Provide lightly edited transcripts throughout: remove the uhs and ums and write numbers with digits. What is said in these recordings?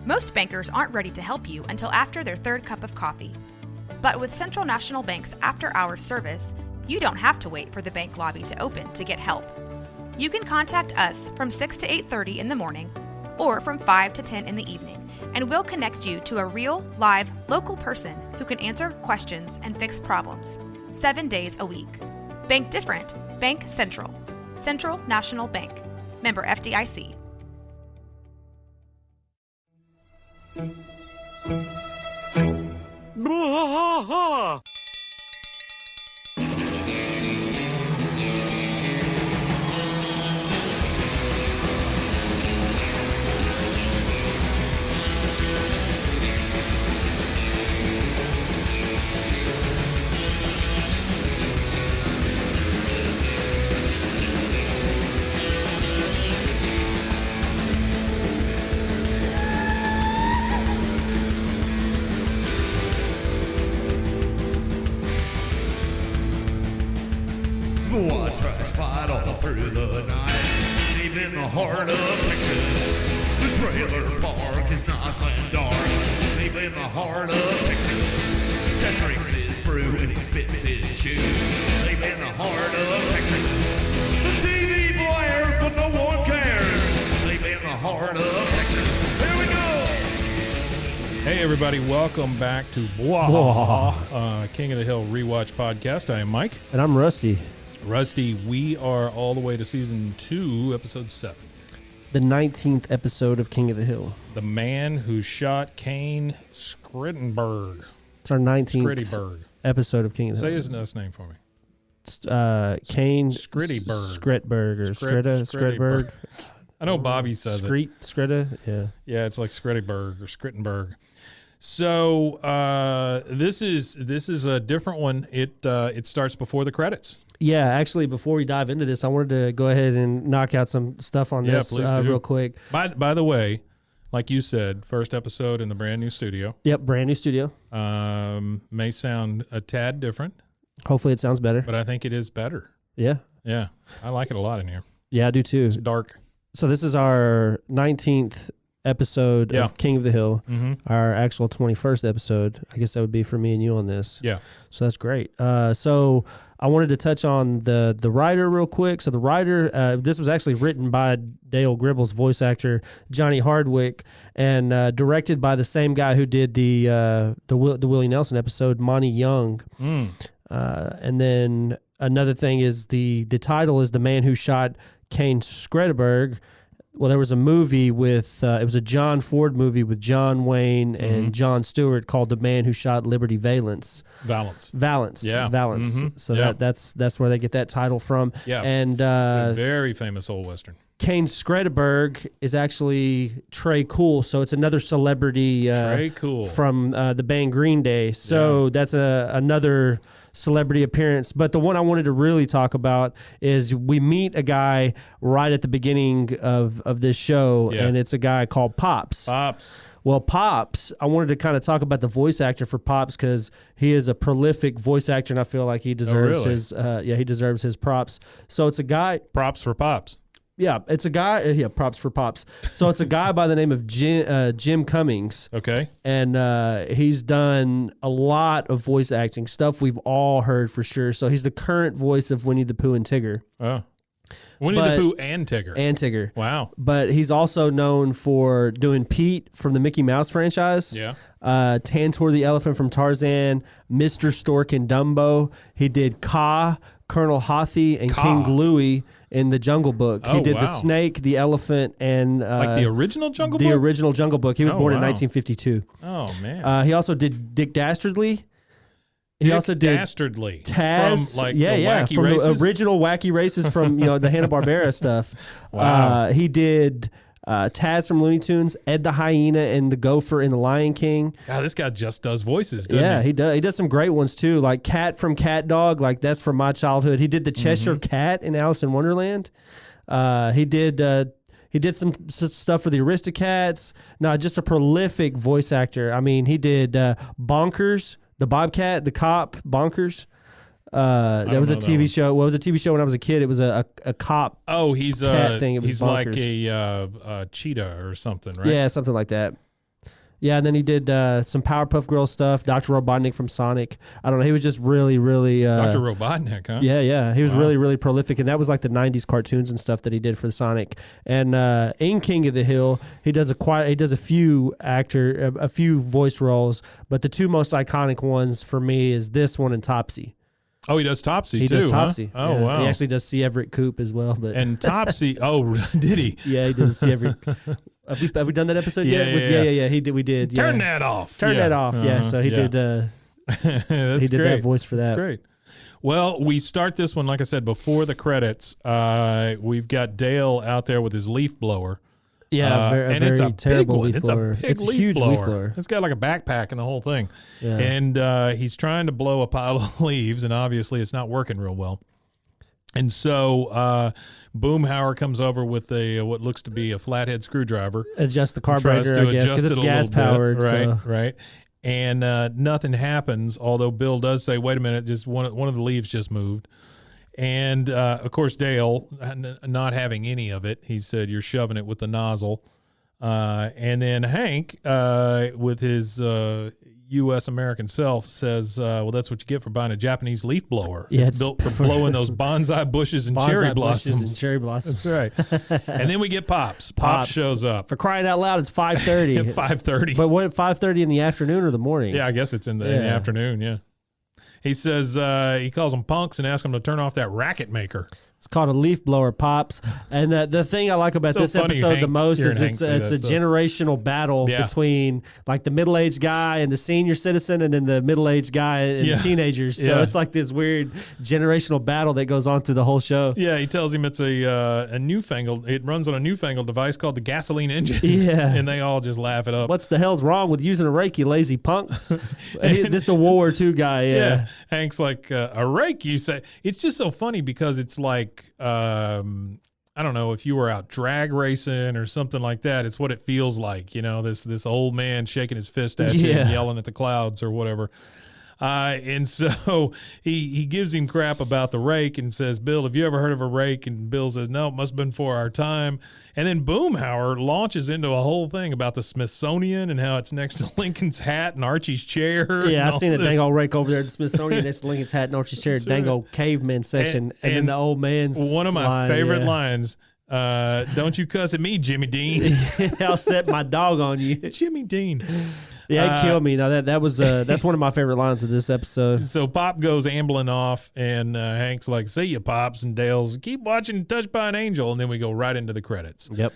Most bankers aren't ready to help you until after their third cup of coffee. But with Central National Bank's after-hours service, you don't have to wait for the bank lobby to open to get help. You can contact us from 6 to 8:30 in the morning or from 5 to 10 in the evening, and we'll connect you to a real, live, local person who can answer questions and fix problems 7 days a week. Bank different. Bank Central. Central National Bank. Member FDIC. I tried to fight all through the night, deep in the heart of Texas. The trailer park is nice and dark, deep in the heart of Texas. That drinks his brew and he spits his chew, deep in the heart of Texas. The TV blares, but no one cares, deep in the heart of Texas. Here we go! Hey everybody, welcome back to King of the Hill Rewatch Podcast. I am Mike. And I'm Rusty. Rusty, we are all the way to Season 2, Episode 7. The 19th episode of King of the Hill. The man who shot Kane Skretteburg. It's our 19th Skretteburg. episode of King of the Say Hill. his last name for me. Kane Skretteburg. Skretteburg. I know Bobby says it. Skretta, yeah. Yeah, it's like Skretteburg or Skretteburg. So this is a different one. It starts before the credits. Yeah, actually, before we dive into this, I wanted to go ahead and knock out some stuff on this please do. real quick. By the way, like you said, first episode in the brand new studio. Yep, brand new studio. May sound a tad different. Hopefully it sounds better. But I think it is better. Yeah. Yeah. I like it a lot in here. Yeah, I do too. It's dark. So this is our 19th episode of King of the Hill, our actual 21st episode. I guess that would be for me and you on this. Yeah. So that's great. So I wanted to touch on the writer real quick. So the writer, this was actually written by Dale Gribble's voice actor, Johnny Hardwick, and directed by the same guy who did the Willie Nelson episode, Monty Young. And then another thing is the title is The Man Who Shot Kane Skretteburg. Well, there was a movie with, it was a John Ford movie with John Wayne and John Stewart called The Man Who Shot Liberty Valance. Yeah. Valance. So that's where they get that title from. Yeah. And a very famous old Western. Kane Skretteburg is actually Trey Cool. So it's another celebrity Trey Cool from the band Green Day. So that's another celebrity appearance. But the one I wanted to really talk about is we meet a guy right at the beginning of this show, and it's a guy called Pops. Well, Pops, I wanted to kind of talk about the voice actor for Pops because he is a prolific voice actor, and I feel like he deserves he deserves his props. So it's a guy. Props for Pops. Yeah, it's a guy. Yeah, props for Pops. So it's a guy by the name of Jim Cummings. Okay. And he's done a lot of voice acting stuff we've all heard for sure. So he's the current voice of Winnie the Pooh and Tigger. Oh. Winnie the Pooh and Tigger. And Tigger. Wow. But he's also known for doing Pete from the Mickey Mouse franchise. Yeah. Tantor the elephant from Tarzan, Mr. Stork in Dumbo. He did Kaa, Colonel Hathi, and King Louie in the Jungle Book. He did the snake, the elephant, and like the original Jungle Book? The original Jungle Book. He was born in 1952. Oh, man. He also did Dick Dastardly. He also did Dastardly Taz, from the Wacky from Races? The original Wacky Races from the Hanna-Barbera stuff. Wow. He did Taz from Looney Tunes, Ed the Hyena, and the Gopher in The Lion King. God, this guy just does voices, doesn't he? Yeah, he does. He does some great ones too, like Cat from Cat Dog. Like that's from my childhood. He did the Cheshire Cat in Alice in Wonderland. He did some stuff for the Aristocats. No, just a prolific voice actor. I mean, he did Bonkers. The Bobcat, the cop, Bonkers. That was a TV show. Well, it was a TV show when I was a kid. It was a cop. Oh, he's cat thing. It was he's Bonkers. like a cheetah or something, right? Yeah, something like that. Yeah, and then he did some Powerpuff Girls stuff. Dr. Robotnik from Sonic. I don't know. He was just really, really. Dr. Robotnik, huh? Yeah. He was really, really prolific, and that was like the '90s cartoons and stuff that he did for Sonic. And in King of the Hill, he does a few voice roles, but the two most iconic ones for me is this one and Topsy. Oh, he does Topsy He too. does Topsy. Huh? Oh, Yeah. wow. He actually does C. Everett Koop as well. But And Topsy. Oh, did he? yeah, he did C. Everett. Have we done that episode yet? Yeah. He did. We did. Turn yeah. that off. Turn that off. Yeah. So he did. That's he did great. that voice for that. That's great. Well, we start this one, like I said, before the credits. We've got Dale out there with his leaf blower. Yeah, and very it's a terrible big one. leaf It's blower. a big It's a leaf huge blower. leaf blower. It's got like a backpack and the whole thing. Yeah. And he's trying to blow a pile of leaves, and obviously it's not working real well. And so Boomhauer comes over with a what looks to be a flathead screwdriver. Adjust the Tries carburetor, to I guess, adjust because it's it a little gas powered. bit. Right, So. right. And nothing happens, although Bill does say, wait a minute, just one of the leaves just moved. And, of course, Dale, not having any of it, he said, you're shoving it with the nozzle. And then Hank, with his U.S. American self, says, well, that's what you get for buying a Japanese leaf blower. Yeah, it's built for blowing those bonsai bushes and cherry blossoms. And cherry blossoms. That's right. And then we get Pops. Pops shows up. For crying out loud, it's 5:30. At 5:30. But what, 5:30 in the afternoon or the morning? Yeah, I guess it's in the afternoon, yeah. He says he calls them punks and asks them to turn off that racket maker. It's called a leaf blower, Pops. And the thing I like about So this funny, episode Hank, the most hearing is Hank it's say a that stuff. generational battle between like the middle-aged guy and the senior citizen, and then the middle-aged guy and the teenagers. So it's like this weird generational battle that goes on through the whole show. Yeah, he tells him it's a newfangled. It runs on a newfangled device called the gasoline engine. Yeah, and they all just laugh it up. What's the hell's wrong with using a rake, you lazy punks? This is the World War II guy. Yeah. Hank's like a rake. You say it's just so funny because it's like. I don't know if you were out drag racing or something like that. It's what it feels like, you know, this old man shaking his fist at you and yelling at the clouds or whatever. And so he gives him crap about the rake and says, Bill, have you ever heard of a rake? And Bill says, no, it must have been for our time. And then Boomhauer launches into a whole thing about the Smithsonian and how it's next to Lincoln's hat and Archie's chair. Yeah, I seen a dang old rake over there at the Smithsonian next to Lincoln's hat and Archie's chair, dang old caveman section. And then the old man's one of my favorite lines, don't you cuss at me, Jimmy Dean. I'll set my dog on you. Jimmy Dean. Yeah, he killed me. Now that was that's one of my favorite lines of this episode. So Pop goes ambling off, and Hank's like, "See ya, Pops," and Dale's, "Keep watching Touched by an Angel," and then we go right into the credits. Yep.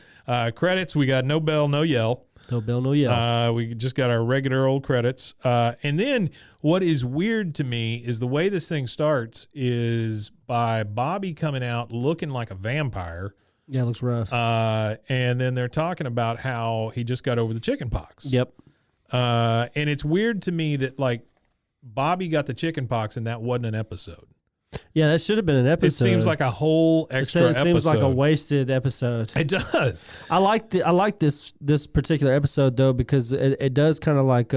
Credits. We got no bell, no yell. No bell, no yell. We just got our regular old credits. And then what is weird to me is the way this thing starts is by Bobby coming out looking like a vampire. Yeah, it looks rough. And then they're talking about how he just got over the chicken pox. Yep. And it's weird to me that like Bobby got the chicken pox and that wasn't an episode. Yeah, that should have been an episode. It seems like a whole extra It seems like a wasted episode. It does. I like this particular episode though because it does kind of like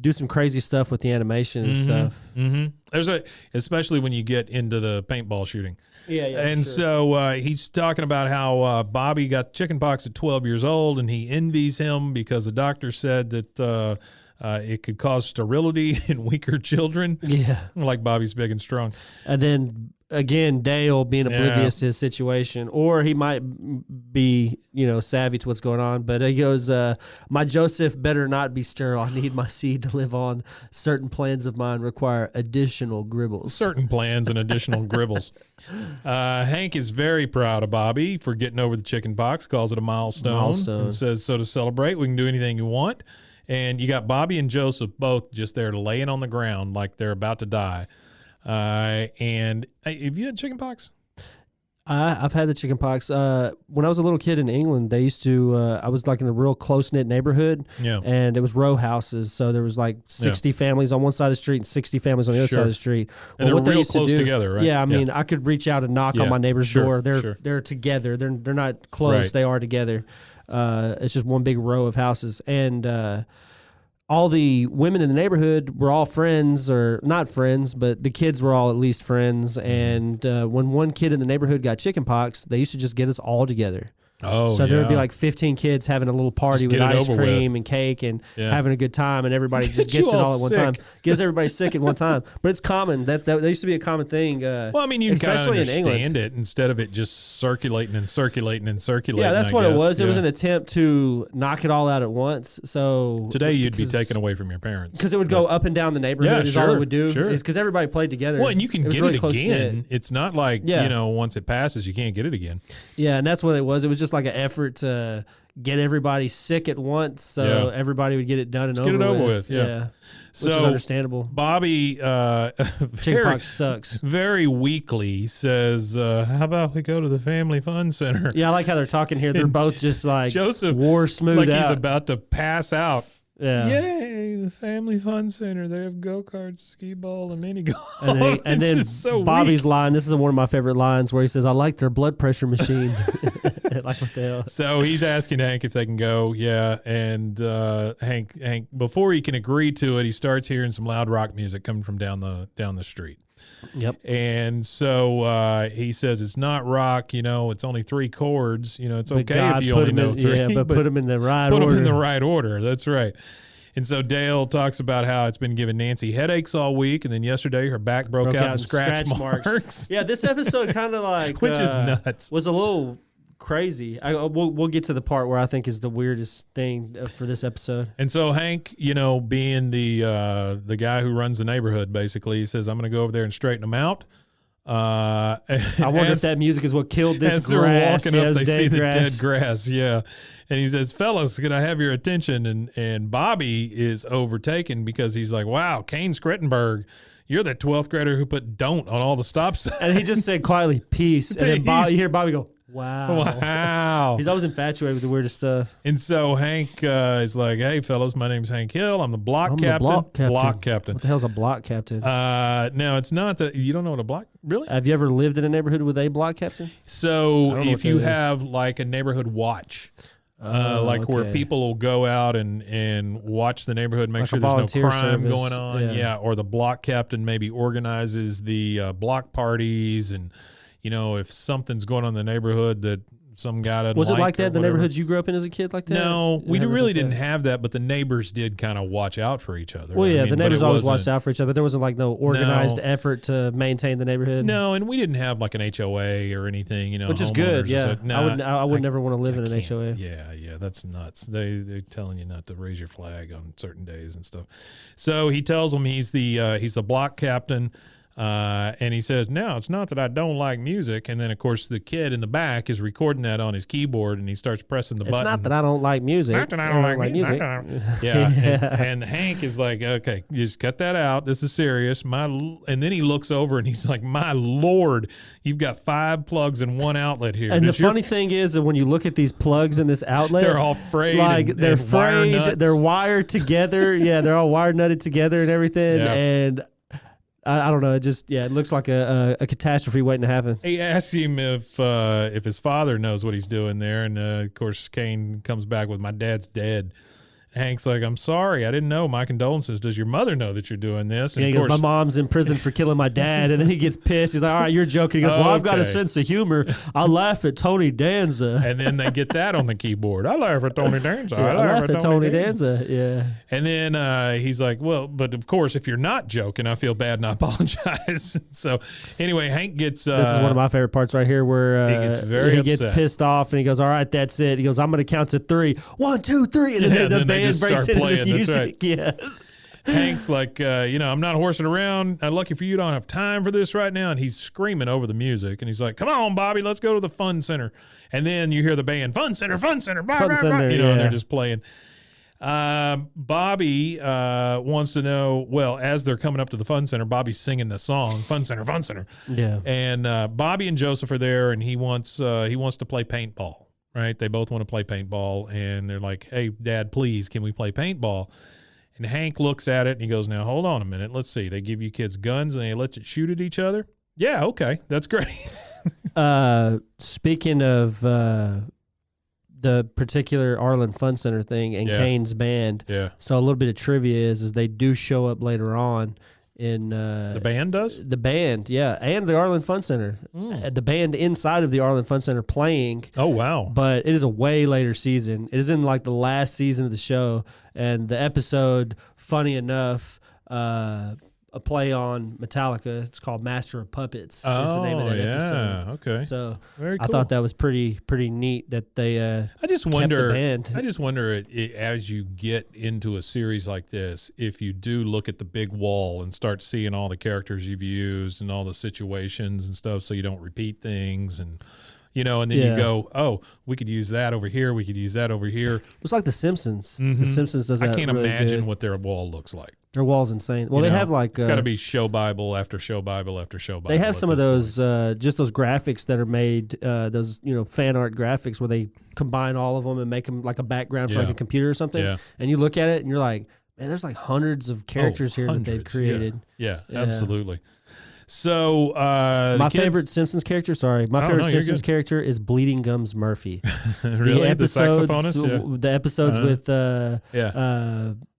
do some crazy stuff with the animation and stuff. Mm-hmm. There's especially when you get into the paintball shooting. Yeah. And so he's talking about how Bobby got chickenpox at 12 years old, and he envies him because the doctor said that it could cause sterility in weaker children. Yeah. Like Bobby's big and strong. And then again, Dale being oblivious to his situation, or he might be, savvy to what's going on. But he goes, "My Joseph better not be sterile. I need my seed to live on. Certain plans of mine require additional gribbles." Certain plans and additional gribbles. Hank is very proud of Bobby for getting over the chicken pox, calls it a milestone. And says, so to celebrate, we can do anything you want. And you got Bobby and Joseph both just there laying on the ground like they're about to die. And hey, have you had chicken pox? I've had the chicken pox. When I was a little kid in England, they used to, I was like in a real close-knit neighborhood, and it was row houses. So there was like 60 families on one side of the street and 60 families on the other side of the street. And they're real close together, right? Yeah, I mean, I could reach out and knock on my neighbor's door. They're together. They're not close. Right. They are together. It's just one big row of houses. And all the women in the neighborhood were all friends, or not friends, but the kids were all at least friends. And when one kid in the neighborhood got chicken pox, they used to just get us all together. Oh, so there would be yeah. like 15 kids having a little party Just with get it ice over cream with. and cake and Yeah. having a good time, and everybody just Get you gets it all all at one sick. time. Gets everybody sick at one time. But it's common. That used to be a common thing. Well, I mean, you can kind of especially in England. understand it instead of it just circulating and circulating and circulating. Yeah, that's I what it guess. was. It was Yeah. an attempt to knock it all out at once. So Today you'd be taken away from your parents. because it would go up and down the neighborhood. Yeah, is all sure, it would do. sure. Is because everybody played together. Well, and you can was get really it close-knit. again. It's not like, Yeah. once it passes, you can't get it again. Yeah, and that's what it was. It was just like an effort to get everybody sick at once, so Yeah. everybody would get it done and Get it over with, yeah. Which is understandable. Bobby very, Chickenpox sucks. very weakly says, how about we go to the family fun center? Yeah, I like how they're talking here. They're both just like Joseph, war smooth like out. he's about to pass out. Yeah. Yay, the family fun center. They have go-karts, skee ball, and mini golf. And then It's so Bobby's weak. line. This is one of my favorite lines where he says, "I like their blood pressure machine." Like what the hell? So he's asking Hank if they can go. Yeah, and Hank, before he can agree to it, he starts hearing some loud rock music coming from down the street. Yep. And so he says it's not rock, it's only 3 chords. It's But okay God if you put only 'em know in, 3. Yeah, but put them in the right put order. them in the right order. That's right. And so Dale talks about how it's been giving Nancy headaches all week, and then yesterday her back broke out in scratch marks. Yeah, this episode kind of like Which is nuts. Was a little crazy. We'll get to the part where I think is the weirdest thing for this episode. And so Hank, being the guy who runs the neighborhood, basically, he says, "I'm going to go over there and straighten them out." I wonder if that music is what killed this as grass. they're walking Yeah, it up, was they see the grass. dead grass. Yeah. And he says, "Fellas, can I have your attention?" And Bobby is overtaken because he's like, "Wow, Kane Skretteburg, you're the 12th grader who put 'don't' on all the stop signs." And he just said quietly, "Peace." And then Peace. you hear Bobby go, "Wow." Wow. He's always infatuated with the weirdest stuff. And so Hank is like, "Hey, fellas, my name's Hank Hill. I'm the block I'm the captain." block captain. captain. What the hell's a block captain? Now, it's not that you don't know what a block really. Have you ever lived in a neighborhood with a block captain? So I don't know if what you that is. have like a neighborhood watch, like where okay. people will go out and watch the neighborhood, make Like sure a there's no volunteer crime service. going on. Yeah. Or the block captain maybe organizes the block parties, and if something's going on in the neighborhood that some guy doesn't Was it like or that in the whatever. neighborhoods you grew up in as a kid like that? No, You we have it really like didn't that? have that, but the neighbors did kind of watch out for each other. Well, yeah, the but neighbors it always wasn't- watched out for each other, but there wasn't like no organized No. effort to maintain the neighborhood. No, and we didn't have like an HOA or anything, Which is homeowners good, or yeah. something. I would never want to live in an can't. HOA. Yeah, that's nuts. They're telling you not to raise your flag on certain days and stuff. So he tells them he's the block captain, and he says, "No, it's not that I don't like music." And then of course the kid in the back is recording that on his keyboard, and he starts pressing the It's button. not that I don't like music. Not that I don't like music. Yeah, and Hank is like, "Okay, you just cut that out. This is serious." And then he looks over and he's like, "My Lord, you've got 5 plugs and 1 outlet here." And the Does your funny thing is that when you look at these plugs in this outlet, They're all frayed Like and- they're and wire frayed, nuts. they're wired together. Yeah, they're all wire nutted together and everything. Yeah. And I don't know. It looks like a catastrophe waiting to happen. He asks him if his father knows what he's doing there, and of course Kane comes back with, "My dad's dead." Hank's like, "I'm sorry, I didn't know. My condolences. Does your mother know that you're doing this?" And Yeah, he of goes, course, "My mom's in prison for killing my dad," and then he gets pissed. He's like, "All right, you're joking." He goes, "Well, I've got a Okay. sense of humor. I laugh at Tony Danza." and then they get that on the keyboard. "I laugh at Tony Danza. Yeah, I laugh at Tony Danza. Yeah. And then he's like, "Well, but of course, if you're not joking, I feel bad and I apologize." So anyway, Hank gets. This is one of my favorite parts right here where he gets very he gets upset. pissed off and he goes, "All right, that's it." He goes, "I'm going to count to 3. 1, 2, 3." And then Yeah, the then they band just breaks start into playing. the That's music. right. Yeah. Hank's like, "I'm not horsing around. Lucky for you, don't have time for this right now." And he's screaming over the music. And he's like, "Come on, Bobby, let's go to the fun center." And then you hear the band, "Fun center, fun center, blah, Fun blah, center," blah. And yeah. they're just playing. Bobby wants to know, well, as they're coming up to the fun center, Bobby's singing the song, "Fun center, fun center." Yeah. And Bobby and Joseph are there, and he wants to play paintball, right? They both want to play paintball, and they're like, "Hey, Dad, please, can we play paintball?" And Hank looks at it, and he goes, "Now, hold on a minute. Let's see. They give you kids guns, and they let you shoot at each other? Yeah, okay. That's great." Speaking of the particular Arlen Fun Center thing and Yeah. Kane's band, Yeah. so a little bit of trivia is they do show up later on The band does? The band, yeah, and the Arlen Fun Center. The band inside of the Arlen Fun Center playing. Oh, wow. But it is a way later season. It is in like the last season of the show, and the episode, funny enough, a play on Metallica. It's called Master of Puppets. Is the name of that episode. Okay. So very cool. I thought that was pretty neat that they I just kept wonder the band. I just wonder as you get into a series like this, if you do look at the big wall and start seeing all the characters you've used and all the situations and stuff, so you don't repeat things, and and then you go, oh, we could use that over here, we could use that over here. It's like The Simpsons. The Simpsons does that. I can't really imagine good. what their wall looks like. Their wall's insane. Well, they have like it's got to be show Bible after show Bible after show Bible. They have some of those just those graphics that are made, those fan art graphics where they combine all of them and make them like a background for like a computer or something. Yeah. And you look at it and you're like, man, there's like hundreds of characters here that they've created. Yeah, absolutely. So my favorite Simpsons character, Simpsons character is Bleeding Gums Murphy. Really? The saxophonist? The episodes with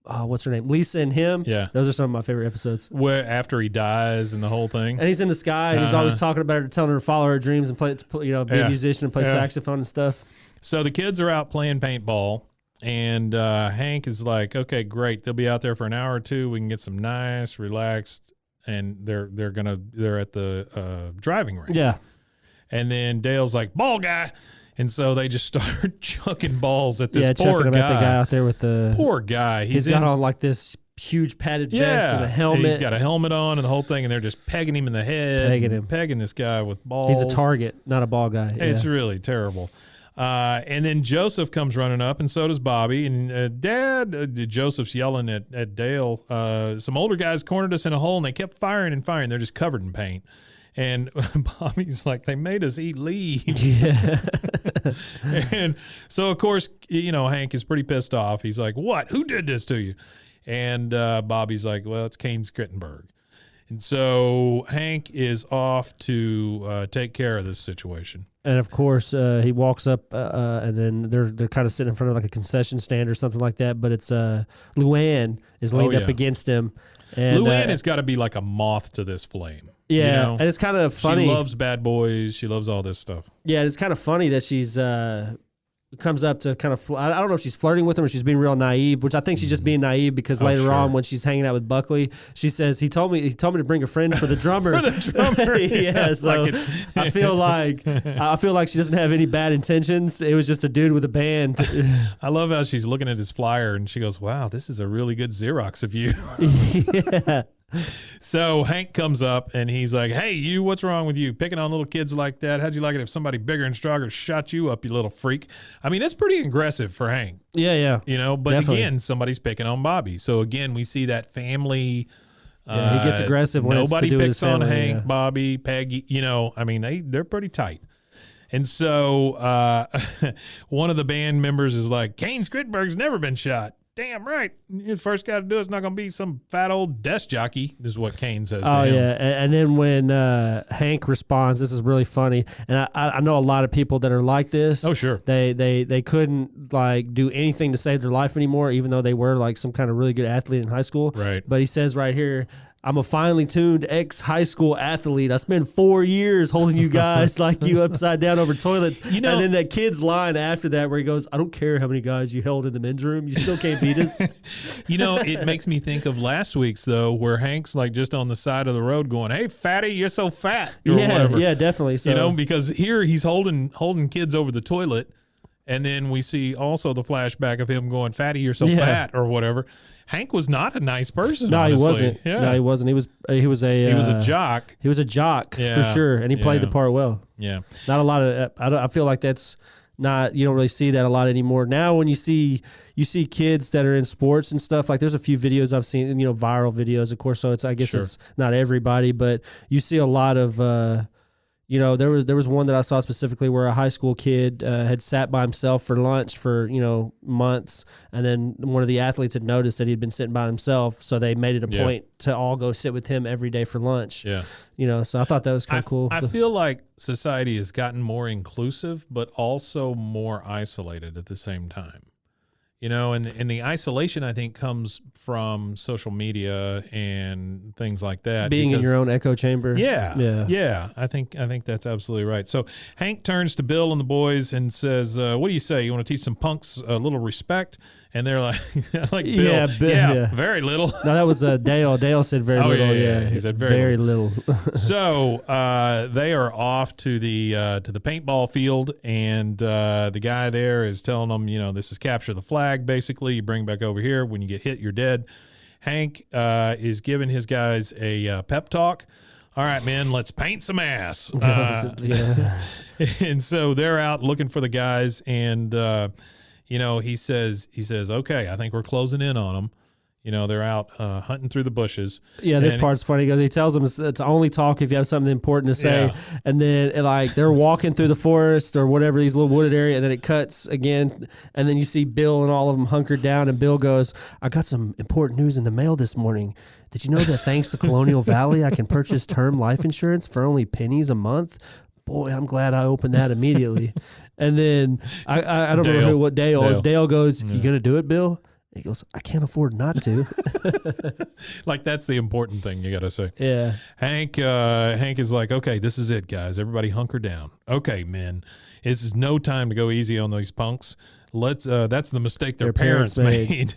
what's her name? Lisa and him. Yeah. Those are some of my favorite episodes. Where after he dies and the whole thing. And he's in the sky and he's always talking about her, telling her to follow her dreams and play, be a musician and play saxophone and stuff. So the kids are out playing paintball, and Hank is like, okay, great. They'll be out there for an hour or two. We can get some nice, relaxed, and they're at the driving range. Yeah. And then Dale's like, ball guy. And so they just start chucking balls at this poor chucking guy. About the guy out there with the poor guy. He's got on like this huge padded vest and a helmet. He's got a helmet on and the whole thing, and they're just pegging him in the head. Pegging this guy with balls. He's a target, not a ball guy. It's really terrible. And then Joseph comes running up, and so does Bobby. And Joseph's yelling at Dale. Some older guys cornered us in a hole, and they kept firing and firing. They're just covered in paint. And Bobby's like, they made us eat leaves. Yeah. And so, of course, Hank is pretty pissed off. He's like, what? Who did this to you? And Bobby's like, well, it's Kane Skretteburg. And so Hank is off to take care of this situation. And of course, he walks up, and then they're kind of sitting in front of like a concession stand or something like that. But it's Luann is leaned up against him. And Luann has got to be like a moth to this flame. Yeah, and it's kind of funny. She loves Bad Boys. She loves all this stuff. Yeah, it's kind of funny that she's comes up to kind of I don't know if she's flirting with him or she's being real naive, which I think she's just being naive because later on when she's hanging out with Buckley, she says he told me to bring a friend for the drummer. For the drummer. Yeah, so I feel like she doesn't have any bad intentions. It was just a dude with a band. I love how she's looking at his flyer and she goes, "Wow, this is a really good Xerox of you." Yeah. So Hank comes up and he's like, "Hey, you, what's wrong with you? Picking on little kids like that? How'd you like it if somebody bigger and stronger shot you up, you little freak?" I mean, that's pretty aggressive for Hank. Yeah. But definitely. Again, somebody's picking on Bobby. So again, we see that family. He gets aggressive when nobody it's to do picks with his on family, Hank, Bobby, Peggy. I mean, they're pretty tight. And so one of the band members is like, "Kane Skretteburg's never been shot." Damn right. You first got to do it's not going to be some fat old desk jockey, is what Kane says to him. Oh, yeah. And then when Hank responds, this is really funny. And I know a lot of people that are like this. Oh, sure. They couldn't, like, do anything to save their life anymore, even though they were, like, some kind of really good athlete in high school. Right. But he says right here, "I'm a finely tuned ex-high school athlete. I spent 4 years holding you guys like you upside down over toilets." And then that kid's line after that where he goes, "I don't care how many guys you held in the men's room. You still can't beat us." It makes me think of last week's, though, where Hank's like just on the side of the road going, "Hey, fatty, you're so fat." Or whatever. Yeah, definitely. So, because here he's holding kids over the toilet. And then we see also the flashback of him going, "Fatty, you're so fat," or whatever. Hank was not a nice person. No, honestly. he wasn't. Yeah. No, he wasn't. He was a jock. He was a jock for sure, and he played the part well. Yeah. Not a lot of. I feel like that's not. You don't really see that a lot anymore. Now, when you see kids that are in sports and stuff, like there's a few videos I've seen, viral videos, of course. So I guess it's not everybody, but you see a lot of. There was one that I saw specifically where a high school kid had sat by himself for lunch for, months. And then one of the athletes had noticed that he'd been sitting by himself. So they made it a point to all go sit with him every day for lunch. Yeah. So I thought that was kind of cool. I feel like society has gotten more inclusive, but also more isolated at the same time. and the isolation, I think, comes from social media and things like that. Being in your own echo chamber. Yeah. I think that's absolutely right. So Hank turns to Bill and the boys and says, what do you say? You want to teach some punks a little respect? And they're like, Bill, very little. No, that was Dale. Dale said very little. Yeah. He said very little. So they are off to the paintball field, and the guy there is telling them, this is capture the flag. Basically, you bring back over here. When you get hit, you're dead. Hank is giving his guys a pep talk. All right, man, let's paint some ass. And so they're out looking for the guys, and he says, okay, I think we're closing in on them. They're out hunting through the bushes. Yeah, this part's funny because he tells them it's only talk if you have something important to say. Yeah. And then they're walking through the forest or whatever, these little wooded area, and then it cuts again. And then you see Bill and all of them hunkered down, and Bill goes, I got some important news in the mail this morning. Did you know that thanks to Colonial Valley, I can purchase term life insurance for only pennies a month? Boy, I'm glad I opened that immediately. And then I don't remember what Dale goes, you going to do it, Bill? He goes, I can't afford not to. Like, that's the important thing you got to say. Yeah. Hank is like, okay, this is it, guys. Everybody hunker down. Okay, men. This is no time to go easy on these punks. That's the mistake their parents made.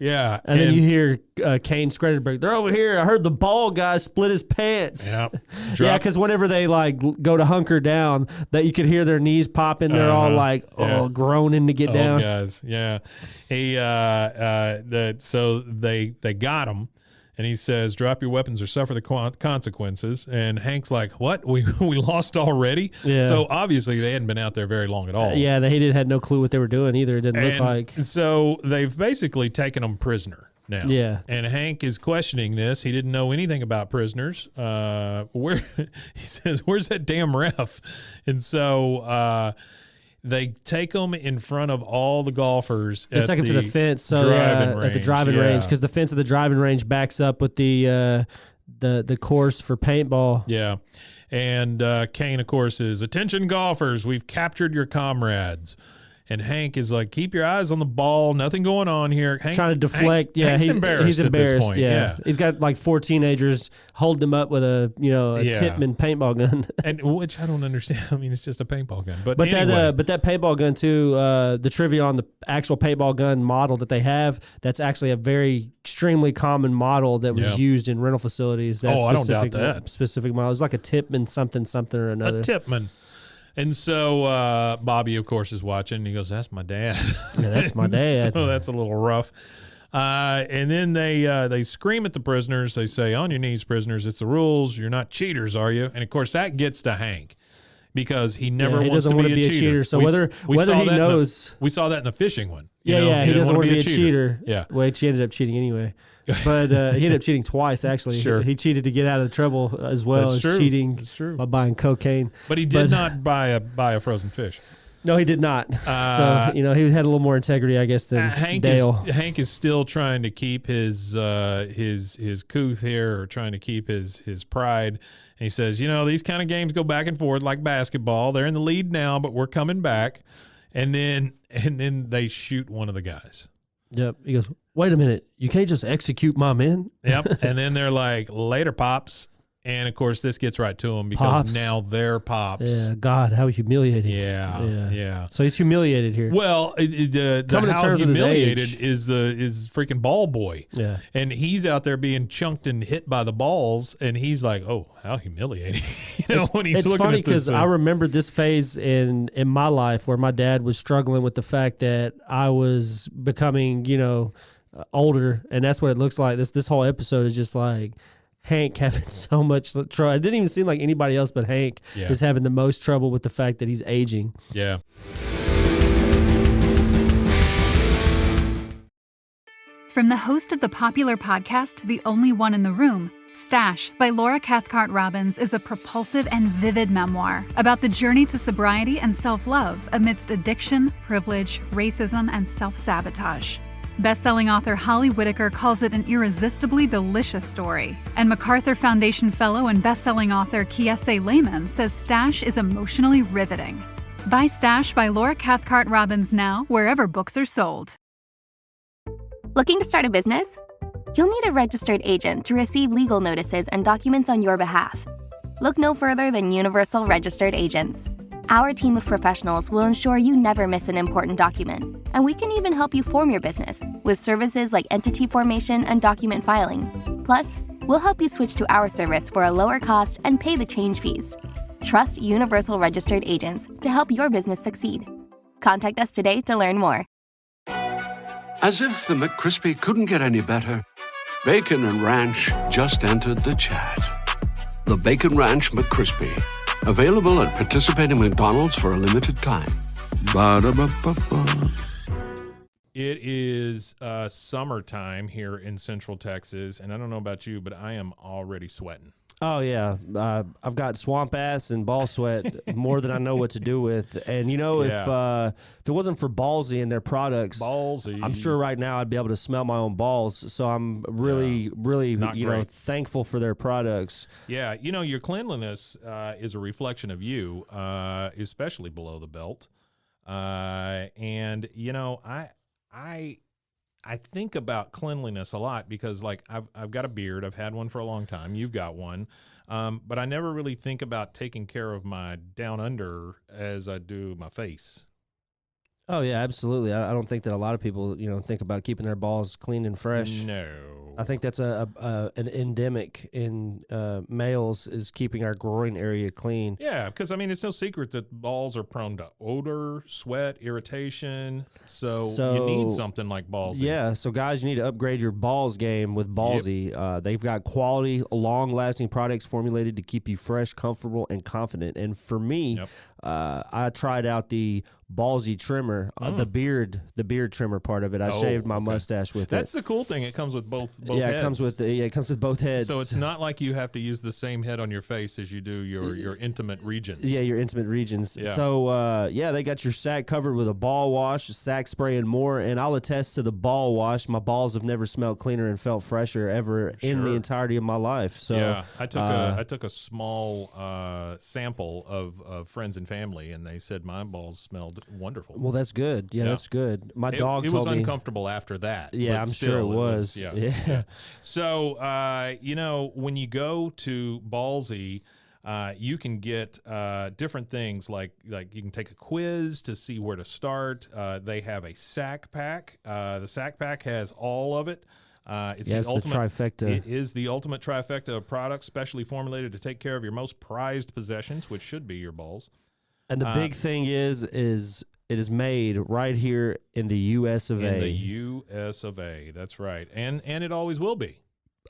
Yeah. And then you hear Kane Skretteburg, they're over here. I heard the ball guy split his pants. Yep. Yeah, because whenever they go to hunker down, that you could hear their knees popping. They're all groaning to get down. Guys, yeah. So they got him, and he says, drop your weapons or suffer the consequences. And Hank's like, what? We lost already? Yeah. So obviously they hadn't been out there very long at all. He had no clue what they were doing either. It didn't look like. So they've basically taken him prisoner now. Yeah. And Hank is questioning this. He didn't know anything about prisoners. He says, where's that damn ref? And so they take them in front of all the golfers. They take them to the fence. So at the driving range, because the fence of the driving range backs up with the course for paintball. Yeah, and Kane, of course, is attention golfers. We've captured your comrades. And Hank is like, keep your eyes on the ball. Nothing going on here. Hank's trying to deflect. Hank's embarrassed. He's embarrassed. At this point. Yeah. He's got like 4 teenagers holding him up with a Tippmann paintball gun. And which I don't understand. I mean, it's just a paintball gun. But anyway. that paintball gun too. The trivia on the actual paintball gun model that they have. That's actually a very extremely common model that was used in rental facilities. I don't doubt that specific model. It's like a Tippmann something or another. A Tippmann. And so Bobby, of course, is watching. And he goes, that's my dad. Yeah, that's my dad. So that's a little rough. And then they scream at the prisoners. They say, on your knees, prisoners. It's the rules. You're not cheaters, are you? And, of course, that gets to Hank because he never wants to be a cheater. So whether he knows. We saw that in the fishing one. He doesn't want to be a cheater. Yeah. Well, he ended up cheating anyway. But he ended up cheating twice, actually. Sure. He cheated to get out of the trouble as well as cheating by buying cocaine. But he did not buy a frozen fish. No, he did not. So, he had a little more integrity, I guess, than Dale. Hank is still trying to keep his couth here, or trying to keep his pride. And he says, these kind of games go back and forth like basketball. They're in the lead now, but we're coming back. And then they shoot one of the guys. Yep. He goes, wait a minute. You can't just execute my men? Yep. And then they're like, later, Pops. And, of course, this gets right to them because now they're Pops. Yeah, God, how humiliating. Yeah. So he's humiliated here. Well, the how humiliated is freaking ball boy. Yeah. And he's out there being chunked and hit by the balls, and he's like, oh, how humiliating. When he's it's looking funny because I remember this phase in my life where my dad was struggling with the fact that I was becoming, older, and that's what it looks like. This whole episode is just like Hank having so much trouble. It didn't even seem like anybody else but Hank is having the most trouble with the fact that he's aging. Yeah. From the host of the popular podcast, The Only One in the Room, Stash by Laura Cathcart Robbins is a propulsive and vivid memoir about the journey to sobriety and self-love amidst addiction, privilege, racism, and self-sabotage. Best-selling author Holly Whitaker calls it an irresistibly delicious story, and MacArthur Foundation fellow and best-selling author Kiese Lehman says Stash is emotionally riveting. Buy Stash by Laura Cathcart Robbins now, wherever books are sold. Looking to start a business? You'll need a registered agent to receive legal notices and documents on your behalf. Look no further than Universal Registered Agents. Our team of professionals will ensure you never miss an important document, and we can even help you form your business with services like entity formation and document filing. Plus, we'll help you switch to our service for a lower cost and pay the change fees. Trust Universal Registered Agents to help your business succeed. Contact us today to learn more. As if the McCrispy couldn't get any better, Bacon and Ranch just entered the chat. The Bacon Ranch McCrispy, available at participating McDonald's for a limited time. Ba-da-ba-ba-ba. It is summertime here in Central Texas, and I don't know about you, but I am already sweating. Oh, yeah. I've got swamp ass and ball sweat more than I know what to do with. And, if it wasn't for Ballsy and their products, I'm sure right now I'd be able to smell my own balls. So I'm really, thankful for their products. Yeah, your cleanliness is a reflection of you, especially below the belt. I think about cleanliness a lot because, like, I've got a beard. I've had one for a long time. You've got one. But I never really think about taking care of my down under as I do my face. Oh, yeah, absolutely. I don't think that a lot of people, think about keeping their balls clean and fresh. No. I think that's an endemic in males is keeping our groin area clean. Yeah, because, it's no secret that balls are prone to odor, sweat, irritation. So you need something like Ballsy. Yeah, so guys, you need to upgrade your balls game with Ballsy. Yep. They've got quality, long-lasting products formulated to keep you fresh, comfortable, and confident. And for me, I tried out the Ballsy trimmer, the beard trimmer part of it. I shaved my mustache with it. That's the cool thing. It comes with both heads. It comes with both heads. So it's not like you have to use the same head on your face as you do your intimate regions. Yeah, your intimate regions. Yeah. So they got your sack covered with a ball wash, sack spray, and more. And I'll attest to the ball wash. My balls have never smelled cleaner and felt fresher ever in the entirety of my life. So yeah, I took a small sample of friends and family, and they said my balls smelled wonderful. Well, that's good. Yeah, that's good. My dog told me. It was uncomfortable after that. Yeah, I'm sure it was. Yeah. So, when you go to Ballsy, you can get different things like you can take a quiz to see where to start. They have a sack pack. The sack pack has all of it. It's the trifecta. It is the ultimate trifecta of products specially formulated to take care of your most prized possessions, which should be your balls. And the big thing is it is made right here in the U.S. of A. In the U.S. of A. That's right. And it always will be.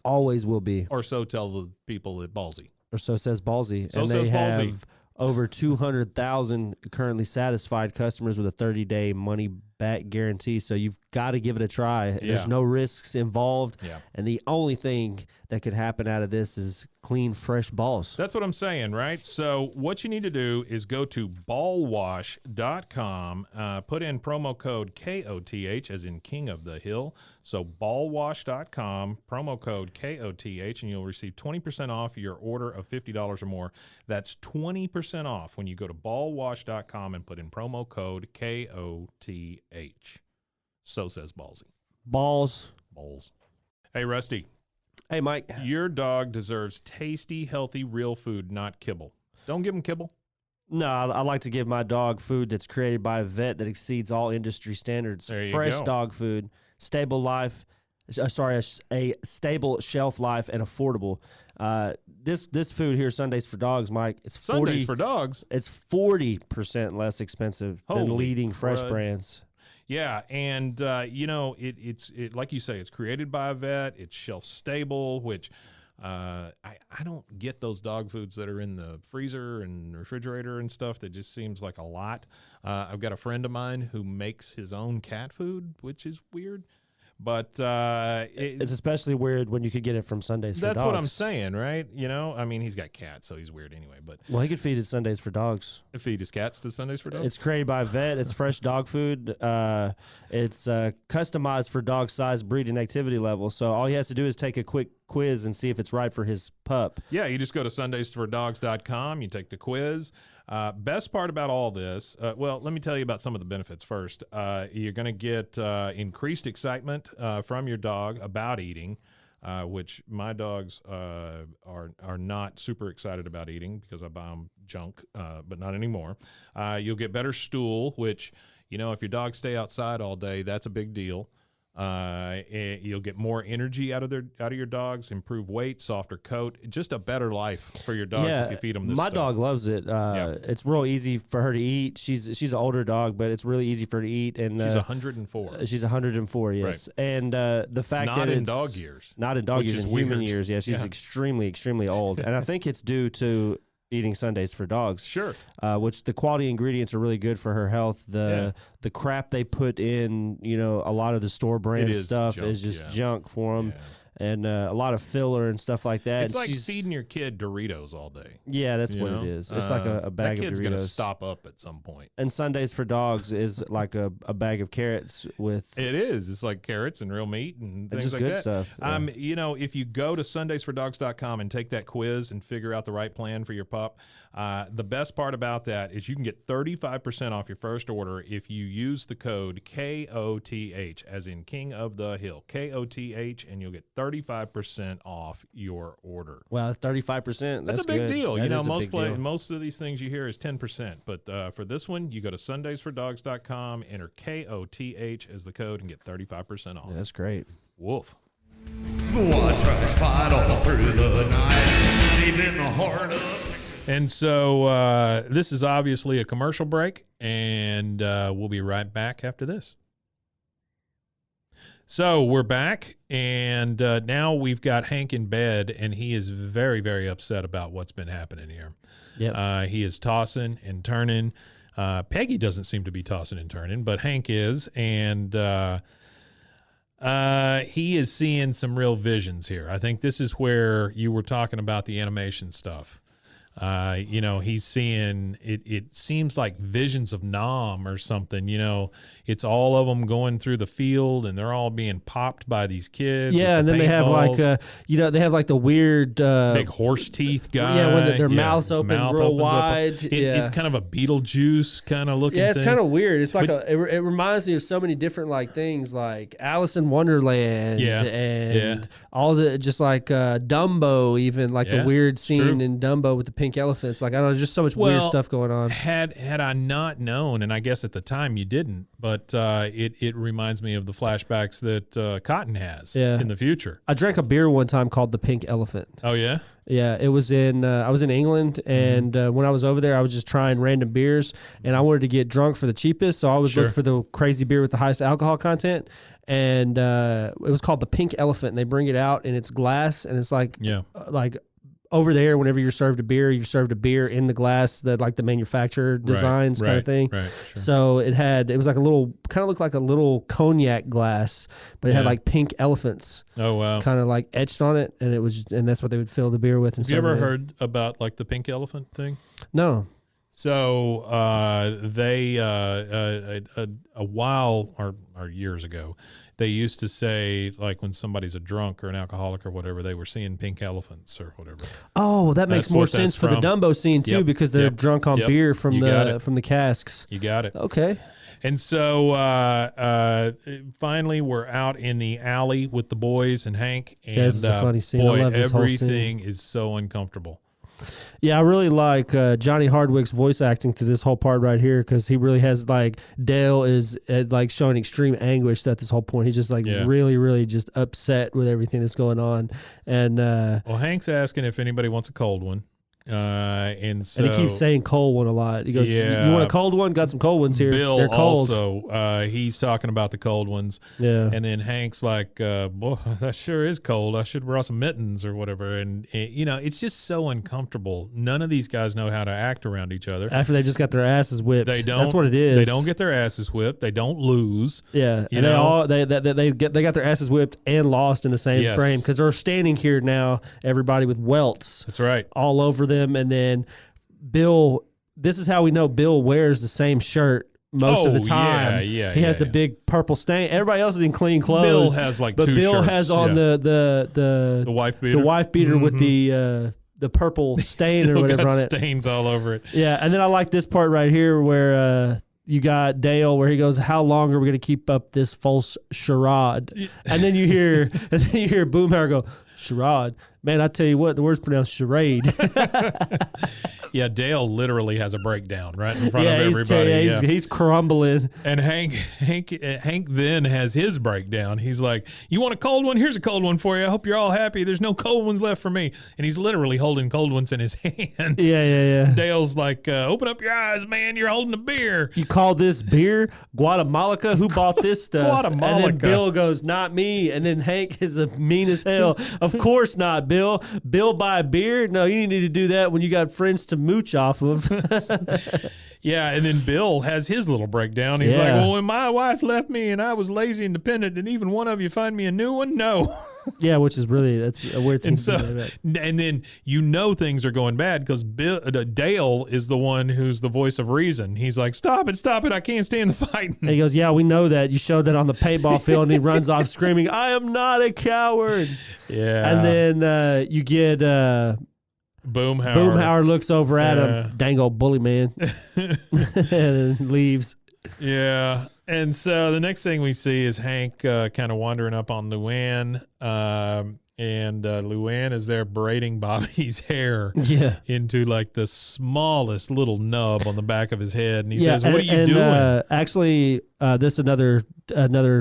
Always will be. Or so tell the people at Ballsy. Or so says Ballsy. So and says they Ballsy. have over 200,000 currently satisfied customers with a 30-day money-back guarantee. So you've got to give it a try. Yeah. There's no risks involved. Yeah. And the only thing that could happen out of this is clean, fresh balls. That's what I'm saying, right? So what you need to do is go to ballwash.com, put in promo code KOTH, as in King of the Hill. So ballwash.com, promo code KOTH, and you'll receive 20% off your order of $50 or more. That's 20% off when you go to ballwash.com and put in promo code KOTH. So says Ballsy. Balls. Hey, Rusty. Hey, Mike. Your dog deserves tasty, healthy, real food, not kibble. Don't give him kibble. No, I like to give my dog food that's created by a vet that exceeds all industry standards. There you Fresh go. dog food, a stable shelf life, and affordable. This food here, Sundays for Dogs, Mike, it's Sundays for Dogs. It's 40% less expensive than leading fresh brands. Yeah, and it's like you say, it's created by a vet. It's shelf stable, which I don't get those dog foods that are in the freezer and refrigerator and stuff. That just seems like a lot. I've got a friend of mine who makes his own cat food, which is weird. But it's especially weird when you could get it from Sundays for Dogs. That's what I'm saying, right? He's got cats, so he's weird anyway. But he could feed it Sundays for Dogs. Feed his cats to Sundays for Dogs? It's created by a vet. It's fresh dog food. It's customized for dog size, breed, and activity level. So all he has to do is take a quick quiz and see if it's right for his pup. Yeah, you just go to sundaysfordogs.com. You take the quiz. Best part about all this, well, let me tell you about some of the benefits first. You're going to get increased excitement from your dog about eating, which my dogs are not super excited about eating because I buy them junk, but not anymore. You'll get better stool, which, if your dogs stay outside all day, that's a big deal. You'll get more energy out of your dogs, improve weight, softer coat, just a better life for your dogs if you feed them this my stuff. dog loves it. It's real easy for her to eat. She's an older dog, but it's really easy for her to eat. And she's 104. She's 104, yes. Right. And the fact not that in it's dog years, not in dog years, in human years. Yeah, she's extremely, extremely old, and I think it's due to eating Sundays for dogs. Sure. Which the quality ingredients are really good for her health. The crap they put in, a lot of the store brand stuff is just junk for them. Yeah. And a lot of filler and stuff like that. It's like feeding your kid Doritos all day. Yeah, that's what it is. It's like a bag of Doritos. That kid's going to stop up at some point. And Sundays for dogs is like a bag of carrots with... It is. It's like carrots and real meat and things like good that. Stuff. Yeah. If you go to sundaysfordogs.com and take that quiz and figure out the right plan for your pup, the best part about that is you can get 35% off your first order if you use the code KOTH, as in King of the Hill, KOTH, and you'll get 35% off your order. Wow, 35%. That's a big good. deal. That most of these things you hear is 10%, but for this one, you go to sundaysfordogs.com, enter KOTH as the code, and get 35% off. Yeah, that's great. Woof. Watch us fight all through the night, deep in the heart of Texas. And so this is obviously a commercial break, and we'll be right back after this. So we're back, and now we've got Hank in bed, and he is very, very upset about what's been happening here. Yep. He is tossing and turning. Peggy doesn't seem to be tossing and turning, but Hank is, and he is seeing some real visions here. I think this is where you were talking about the animation stuff. He's seeing it seems like visions of Nam or something. It's all of them going through the field and they're all being popped by these kids. Yeah, and then they have they have like the weird big horse teeth guy. Yeah, when their mouths open real wide. It's kind of a Beetlejuice kind of looking. Yeah, it's kind of weird. It's like it reminds me of so many different like things like Alice in Wonderland. And all the just like Dumbo, even like the weird scene in Dumbo with the pink elephants. Like I don't know, just so much weird stuff going on. Had I not known, and I guess at the time you didn't, but it reminds me of the flashbacks that Cotton has in the future. I drank a beer one time called the Pink Elephant. Oh yeah. Yeah, it was in. I was in England, and when I was over there, I was just trying random beers, and I wanted to get drunk for the cheapest, so I was looking for the crazy beer with the highest alcohol content. And it was called the Pink Elephant, and they bring it out, and it's glass, and it's like over there, whenever you're served a beer in the glass that like the manufacturer designs kind of thing. Right, sure. So it was like a little, kind of looked like a little cognac glass, but it had like pink elephants. Oh wow! Kind of like etched on it, and and that's what they would fill the beer with. Have you ever heard about like the pink elephant thing? No. So they a while or years ago, they used to say like when somebody's a drunk or an alcoholic or whatever, they were seeing pink elephants or whatever. Oh, that makes more sense for the Dumbo scene too, because they're drunk on beer from the casks. You got it. Okay. And so finally, we're out in the alley with the boys and Hank. And this is a funny scene. Boy, I love this whole everything scene. is so uncomfortable. Yeah, I really like Johnny Hardwick's voice acting through this whole part right here, because he really has like Dale is like showing extreme anguish at this whole point. He's just like really, really just upset with everything that's going on. And well, Hank's asking if anybody wants a cold one. And he keeps saying cold one a lot. He goes, "You want a cold one? Got some cold ones here. Bill They're cold." Also, he's talking about the cold ones. Yeah. And then Hank's like, "Boy, that sure is cold. I should wear some mittens or whatever." And it's just so uncomfortable. None of these guys know how to act around each other. After they just got their asses whipped. They don't. That's what it is. They don't get their asses whipped. They don't lose. Yeah. They got their asses whipped and lost in the same frame, because they're standing here now, everybody with welts. That's right. All over them. And then Bill, this is how we know Bill wears the same shirt most of the time. Yeah, he has the big purple stain. Everybody else is in clean clothes. Bill has like but two Bill shirts. has on the wife beater. The wife beater with the purple stain Still or whatever got on it. Stains all over it. Yeah, and then I like this part right here where you got Dale where he goes, "How long are we going to keep up this false charade?" And then you hear Boomhauer go, "Charade, man! I tell you what, the word's pronounced charade." Yeah, Dale literally has a breakdown right in front of everybody. He's crumbling. And Hank then has his breakdown. He's like, "You want a cold one? Here's a cold one for you. I hope you're all happy. There's no cold ones left for me." And he's literally holding cold ones in his hand. Yeah. Dale's like, "Open up your eyes, man. You're holding a beer." "You call this beer? Guatemala? Who bought this stuff?" Guatemala. And then Bill goes, "Not me." And then Hank is mean as hell. "Of course not, Bill. Bill buy beer? No, you need to do that when you got friends to mooch off of." Yeah, and then Bill has his little breakdown. He's like, "Well, when my wife left me and I was lazy and dependent, did even one of you find me a new one? No." Yeah, which is that's a weird thing. And then things are going bad because Dale is the one who's the voice of reason. He's like, stop it, I can't stand the fighting." And he goes, "Yeah, we know that. You showed that on the paintball field." And he runs off screaming, "I am not a coward." Yeah. And then you get Boomhauer. Boomhauer looks over at him, "Dang old bully man," and leaves. Yeah. And so the next thing we see is Hank kind of wandering up on Luann. And Luann is there braiding Bobby's hair into like the smallest little nub on the back of his head. And he says, "What are you doing?" Actually, this is another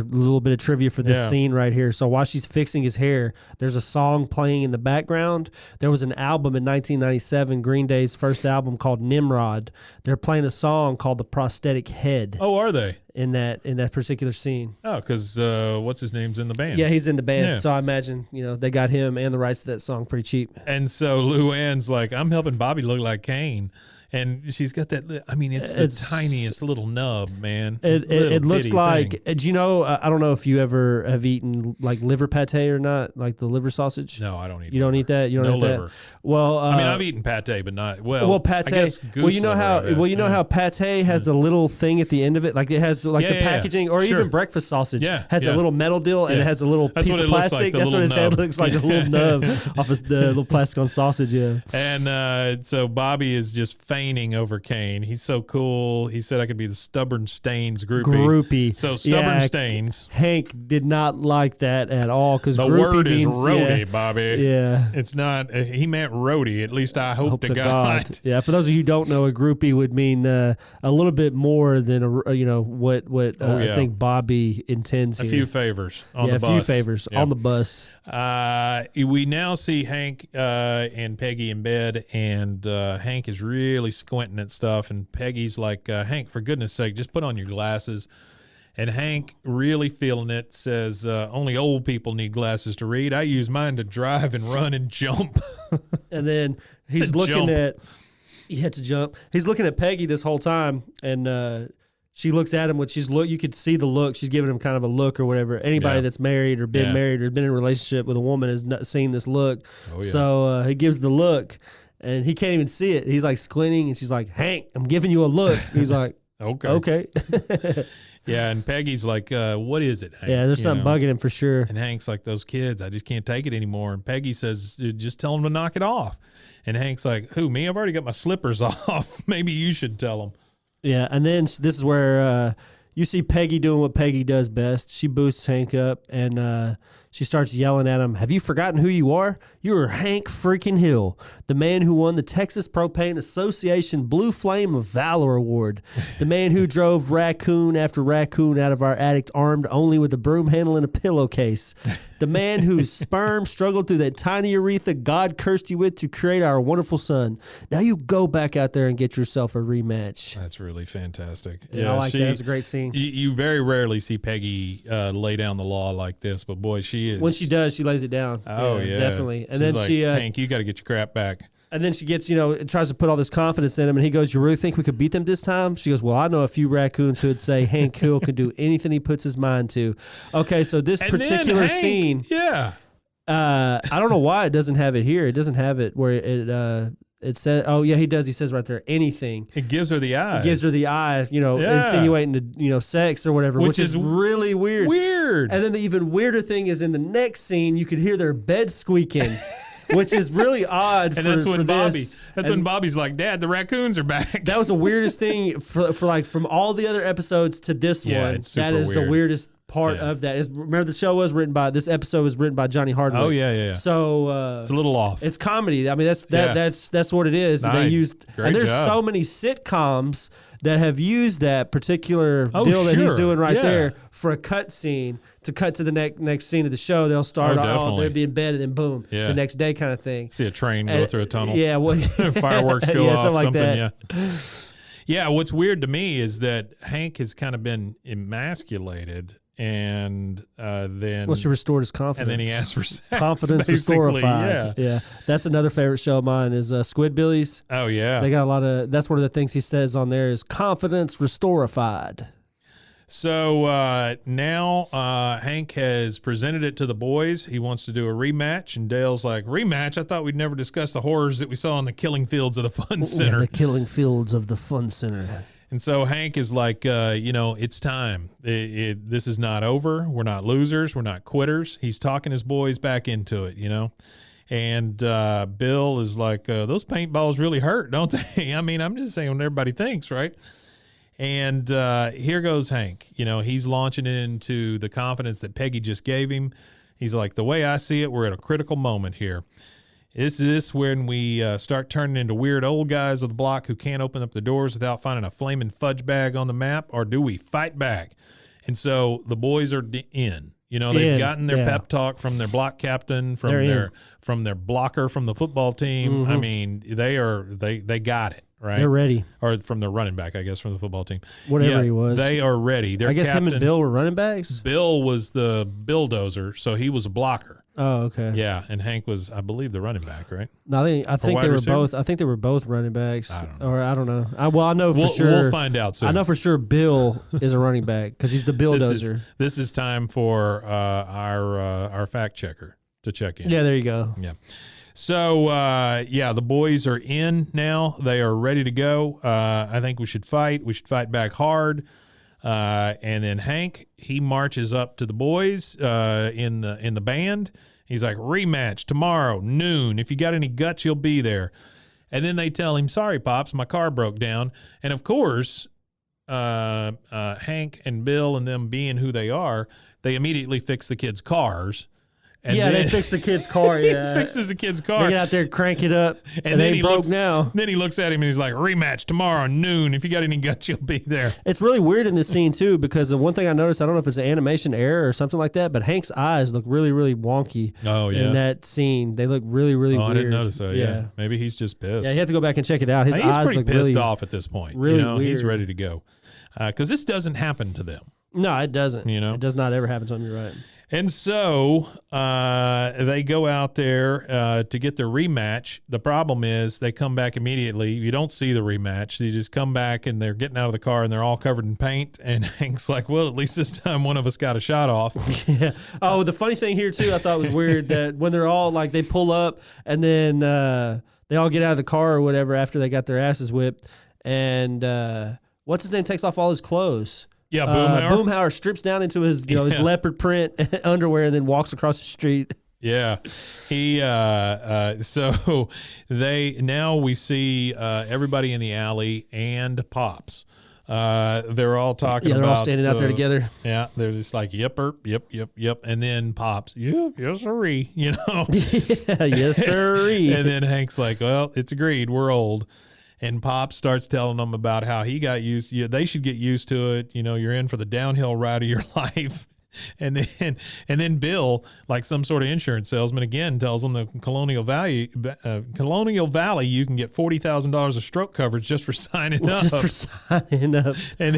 little bit of trivia for this scene right here. So while she's fixing his hair, there's a song playing in the background. There was an album in 1997, Green Day's first album called Nimrod. They're playing a song called The Prosthetic Head. Oh, are they? In that particular scene. Oh, because what's his name's in the band? Yeah, he's in the band. Yeah. So I imagine, they got him and the rights to that song pretty cheap. And so Luann's like, "I'm helping Bobby look like Kane." And she's got that, it's the tiniest little nub, man. It looks like, thing. do you know, I don't know if you ever have eaten like liver pate or not, like the liver sausage? No, I don't eat You don't eat that? You don't no eat liver. that? Well, I've eaten pate, but not, pate. I guess goose you know how pate has the little thing at the end of it? Like it has the packaging, or even breakfast sausage has a little metal deal and it has a little piece of plastic. That's what his head looks like, a little nub off of the little plastic on sausage, yeah. And so Bobby is just feigning over Kane. He's so cool. He said I could be the Stubborn Stains groupie. So Stubborn Stains. Hank did not like that at all because the word is roadie, Bobby. Yeah. It's not, he meant roadie. At least I hope to God. Yeah. For those of you who don't know, a groupie would mean a little bit more than, what I think Bobby intends here. A few favors on the bus. A few favors on the bus. We now see Hank and Peggy in bed, and Hank is really squinting at stuff, and Peggy's like, "Hank, for goodness sake, just put on your glasses." And Hank, really feeling it, says, "Only old people need glasses to read. I use mine to drive and run and jump." And then he's looking at He's looking at Peggy this whole time, and she looks at him with you could see the look. She's giving him kind of a look or whatever. Anybody that's married or been married or been in a relationship with a woman has not seen this look. Oh, yeah. So he gives the look, and he can't even see it. He's like squinting, and she's like, "Hank, I'm giving you a look." He's like, okay. Yeah, and Peggy's like, "What is it, Hank?" Yeah, there's something bugging him for sure. And Hank's like, "Those kids, I just can't take it anymore." And Peggy says, "Just tell them to knock it off." And Hank's like, "Who, me? I've already got my slippers off. Maybe you should tell them." Yeah, and then this is where you see Peggy doing what Peggy does best. She boosts Hank up, and she starts yelling at him, "Have you forgotten who you are? You are Hank freaking Hill, the man who won the Texas Propane Association Blue Flame of Valor Award, the man who drove raccoon after raccoon out of our attic armed only with a broom handle and a pillowcase, the man whose sperm struggled through that tiny urethra God cursed you with to create our wonderful son. Now you go back out there and get yourself a rematch." That's really fantastic. Yeah, I like that. It's a great scene. You very rarely see Peggy lay down the law like this, but boy, she is. When she does, she lays it down. Oh, yeah. Definitely. And She's then like, "Hank, you got to get your crap back." And then she gets, tries to put all this confidence in him, and he goes, "You really think we could beat them this time?" She goes, "Well, I know a few raccoons who would say Hank Hill can do anything he puts his mind to." Okay, so this particular scene, yeah. I don't know why it doesn't have it here. It doesn't have it where It says, oh yeah, he does. He says right there, anything. It gives her the eyes. It gives her the eye, insinuating the, sex or whatever, which is really weird. Weird. And then the even weirder thing is in the next scene, you could hear their bed squeaking, which is really odd. And when Bobby's like, Dad, the raccoons are back. That was the weirdest thing for like from all the other episodes to this one. It's super that is weird. the weirdest part of that. Remember, the show was written by, this episode was written by Johnny Hardwick. Oh yeah. So it's a little off. It's comedy. I mean, that's what it is. Nice. They used, Great and there's job. so many sitcoms that have used that particular deal that he's doing there for a cut scene to cut to the next scene of the show. They'll start they'll be in bed and then boom, the next day kind of thing. See a train go through a tunnel. Yeah, well, fireworks go off, something like something. that. Yeah. Yeah, what's weird to me is that Hank has kind of been emasculated, and then she restored his confidence, and then he asked for sex. Confidence restorified. Yeah, that's another favorite show of mine is Squidbillies. Oh yeah, they got a lot of. That's one of the things he says on there is confidence restorified. So now Hank has presented it to the boys. He wants to do a rematch, and Dale's like, rematch? I thought we'd never discuss the horrors that we saw in the killing fields of the Fun Center. Yeah, the killing fields of the Fun Center. And so Hank is like, it's time. This is not over. We're not losers. We're not quitters. He's talking his boys back into it, And Bill is like, those paintballs really hurt, don't they? I mean, I'm just saying what everybody thinks, right? And here goes Hank. He's launching into the confidence that Peggy just gave him. He's like, the way I see it, we're at a critical moment here. Is this when we start turning into weird old guys of the block who can't open up the doors without finding a flaming fudge bag on the map, or do we fight back? And so the boys are in. They've gotten their pep talk from their block captain, from their blocker from the football team. Mm-hmm. I mean, they got it. Right, they're ready. Or from the running back, I guess, from the football team. Whatever he was. They are ready. I guess him and Bill were running backs? Bill was the bulldozer, so he was a blocker. Oh, okay. Yeah, and Hank was, I believe, the running back, right? No, I think they were both. I think they were both running backs. I don't know. Or I don't know. I know for sure. We'll find out soon. I know for sure Bill is a running back because he's the bulldozer. This is time for our fact checker to check in. Yeah, there you go. Yeah. So, the boys are in now. They are ready to go. I think we should fight. We should fight back hard. And then Hank, he marches up to the boys in the band. He's like, rematch tomorrow, noon. If you got any guts, you'll be there. And then they tell him, sorry, Pops, my car broke down. And, of course, Hank and Bill and them being who they are, they immediately fix the kids' cars. And they fixed the kid's car. Yeah, he fixes the kid's car. They get out there, crank it up, and then he broke now. Then he looks at him and he's like, rematch tomorrow noon. If you got any guts, you'll be there. It's really weird in this scene, too, because the one thing I noticed, I don't know if it's an animation error or something like that, but Hank's eyes look really, really wonky in that scene. They look really, really weird. I didn't notice that, yeah. Maybe he's just pissed. Yeah, you have to go back and check it out. His he's eyes pretty look pissed really off at this point. Really weird. He's ready to go. Because this doesn't happen to them. No, it doesn't. It does not ever happen to them, you're right. And so they go out there to get their rematch. The problem is they come back immediately. You don't see the rematch. They just come back and they're getting out of the car and they're all covered in paint. And Hank's like, well, at least this time one of us got a shot off. Yeah. Oh, the funny thing here, too, I thought was weird that when they're all like, they pull up and then they all get out of the car or whatever after they got their asses whipped. And what's his name takes off all his clothes. Yeah, Boomhauer. Boomhauer strips down into his his leopard print underwear and then walks across the street. Yeah, he. So we see everybody in the alley and Pops. They're all talking. Yeah, they're about, all standing out there together. Yeah, they're just like yep, and then Pops, yes sirree, Yeah, yes sirree. And then Hank's like, well, it's agreed, we're old. And Pop starts telling them about how he got used. They should get used to it. You're in for the downhill ride of your life. And then Bill, like some sort of insurance salesman, again tells them the Colonial Valley, you can get $40,000 of stroke coverage just for signing up. Just for signing up. And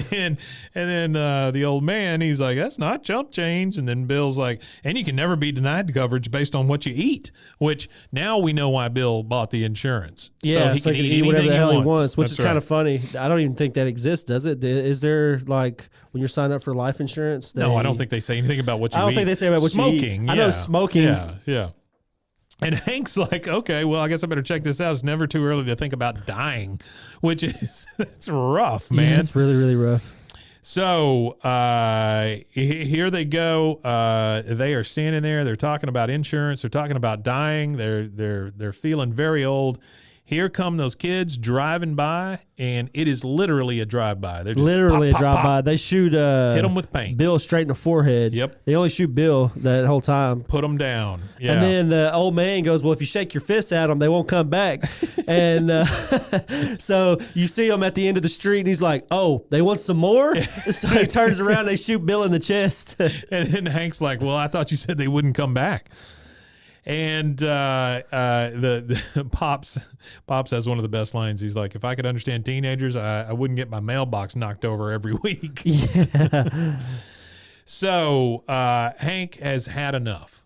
then the old man, he's like, that's not chump change. And then Bill's like, and you can never be denied coverage based on what you eat. Which now we know why Bill bought the insurance. Yeah, so he can eat whatever the hell he wants, which That's is kind of funny. I don't even think that exists, does it? Is there like when you're signing up for life insurance? No, I don't think they say anything about what you eat. I don't think they say about what smoking, you eat. I know smoking. Yeah. And Hank's like, okay, well, I guess I better check this out. It's never too early to think about dying, which is, it's rough, man. Yeah, it's really, really rough. So here they go. They are standing there. They're talking about insurance. They're talking about dying. They're feeling very old. Here come those kids driving by, and it is literally a drive-by. They're just Literally pop, a drive-by. pop. They shoot Hit them with paint. Bill straight in the forehead. Yep. They only shoot Bill that whole time. Put them down. Yeah. And then the old man goes, well, if you shake your fists at them, they won't come back. And so you see him at the end of the street, and he's like, oh, they want some more? So he turns around, and they shoot Bill in the chest. And then Hank's like, well, I thought you said they wouldn't come back. And the Pops has one of the best lines. He's like, if I could understand teenagers, I wouldn't get my mailbox knocked over every week. Yeah. So Hank has had enough.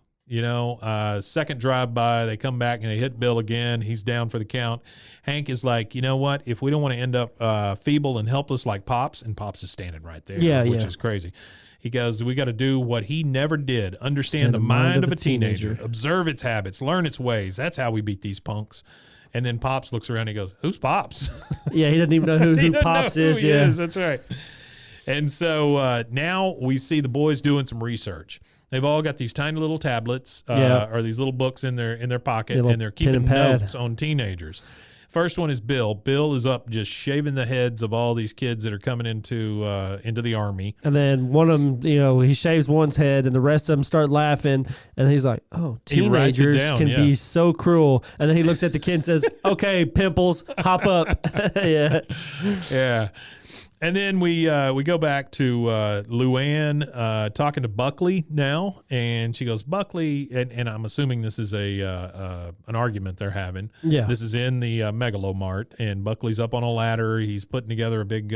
Second drive-by, they come back and they hit Bill again. He's down for the count. Hank is like, you know what? If we don't want to end up feeble and helpless like Pops, and Pops is standing right there, which is crazy. He goes, we got to do what he never did. Understand the mind of a teenager. Observe its habits. Learn its ways. That's how we beat these punks. And then Pops looks around and he goes, who's Pops? Yeah, he doesn't even know who Pops is. He is. That's right. And so now we see the boys doing some research. They've all got these tiny little tablets or these little books in their pocket, and they're keeping notes on teenagers. First one is Bill. Bill is up just shaving the heads of all these kids that are coming into the Army. And then one of them, he shaves one's head, and the rest of them start laughing. And he's like, oh, teenagers can be so cruel. And then he looks at the kid and says, okay, pimples, hop up. Yeah. Yeah. And then we go back to Luann talking to Buckley now, and she goes, Buckley, and I'm assuming this is an argument they're having. Yeah. This is in the Megalomart, and Buckley's up on a ladder. He's putting together a big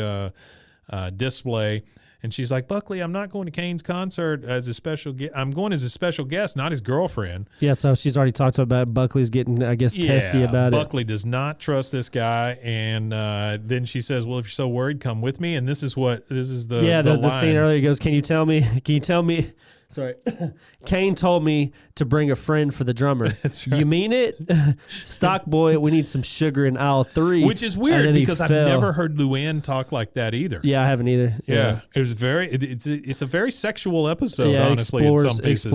display. And she's like, Buckley, I'm not going to Kane's concert as a special guest. I'm going as a special guest, not his girlfriend. Yeah, so she's already talked about Buckley's getting, I guess, testy about Buckley does not trust this guy. And then she says, well, if you're so worried, come with me. And this is the the scene earlier goes, can you tell me? Sorry. Kane told me to bring a friend for the drummer. That's right. You mean it? Stock boy, we need some sugar in aisle 3. Which is weird because I've never heard Luann talk like that either. Yeah, I haven't either. Yeah. It was it's a very sexual episode, honestly, in some pieces.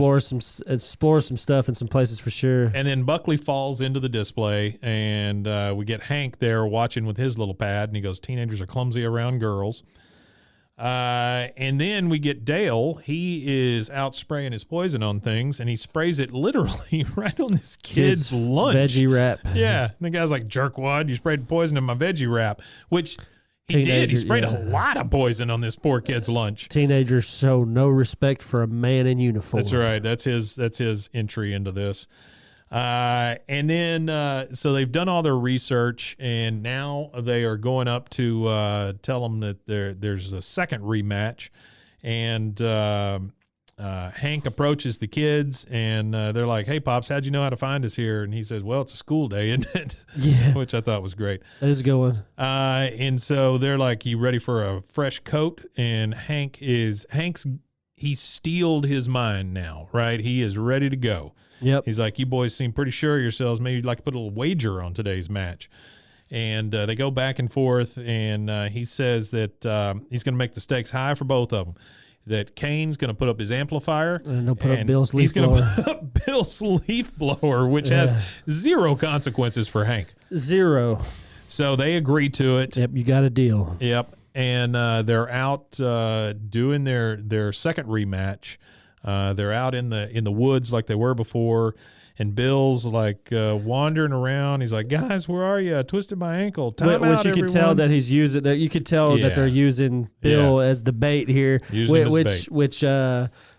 Explores some stuff in some places for sure. And then Buckley falls into the display, and we get Hank there watching with his little pad, and he goes, teenagers are clumsy around girls. And then we get Dale. He is out spraying his poison on things, and he sprays it literally right on this kid's lunch. Veggie wrap. Yeah. And the guy's like, jerkwad, you sprayed poison in my veggie wrap, which he did. He sprayed a lot of poison on this poor kid's lunch. Teenagers show no respect for a man in uniform. That's right. That's his entry into this. And then, so they've done all their research, and now they are going up to tell them that there's a second rematch. And Hank approaches the kids, and they're like, hey, Pops, how'd you know how to find us here? And he says, well, it's a school day, isn't it? Yeah. Which I thought was great. That is a good one. And so they're like, you ready for a fresh coat? And he's steeled his mind now, right? He is ready to go. Yep. He's like, you boys seem pretty sure of yourselves. Maybe you'd like to put a little wager on today's match. And they go back and forth, and he says that he's going to make the stakes high for both of them. That Kane's going to put up his amplifier. And they'll put up Bill's leaf blower. He's going to put up Bill's leaf blower, which has zero consequences for Hank. Zero. So they agree to it. Yep, you got a deal. Yep. And they're out doing their second rematch. They're out in the woods like they were before, and Bill's like wandering around. He's like, "Guys, where are you? I twisted my ankle." Time out, which you could tell that he's using. That you could tell that they're using Bill as the bait here.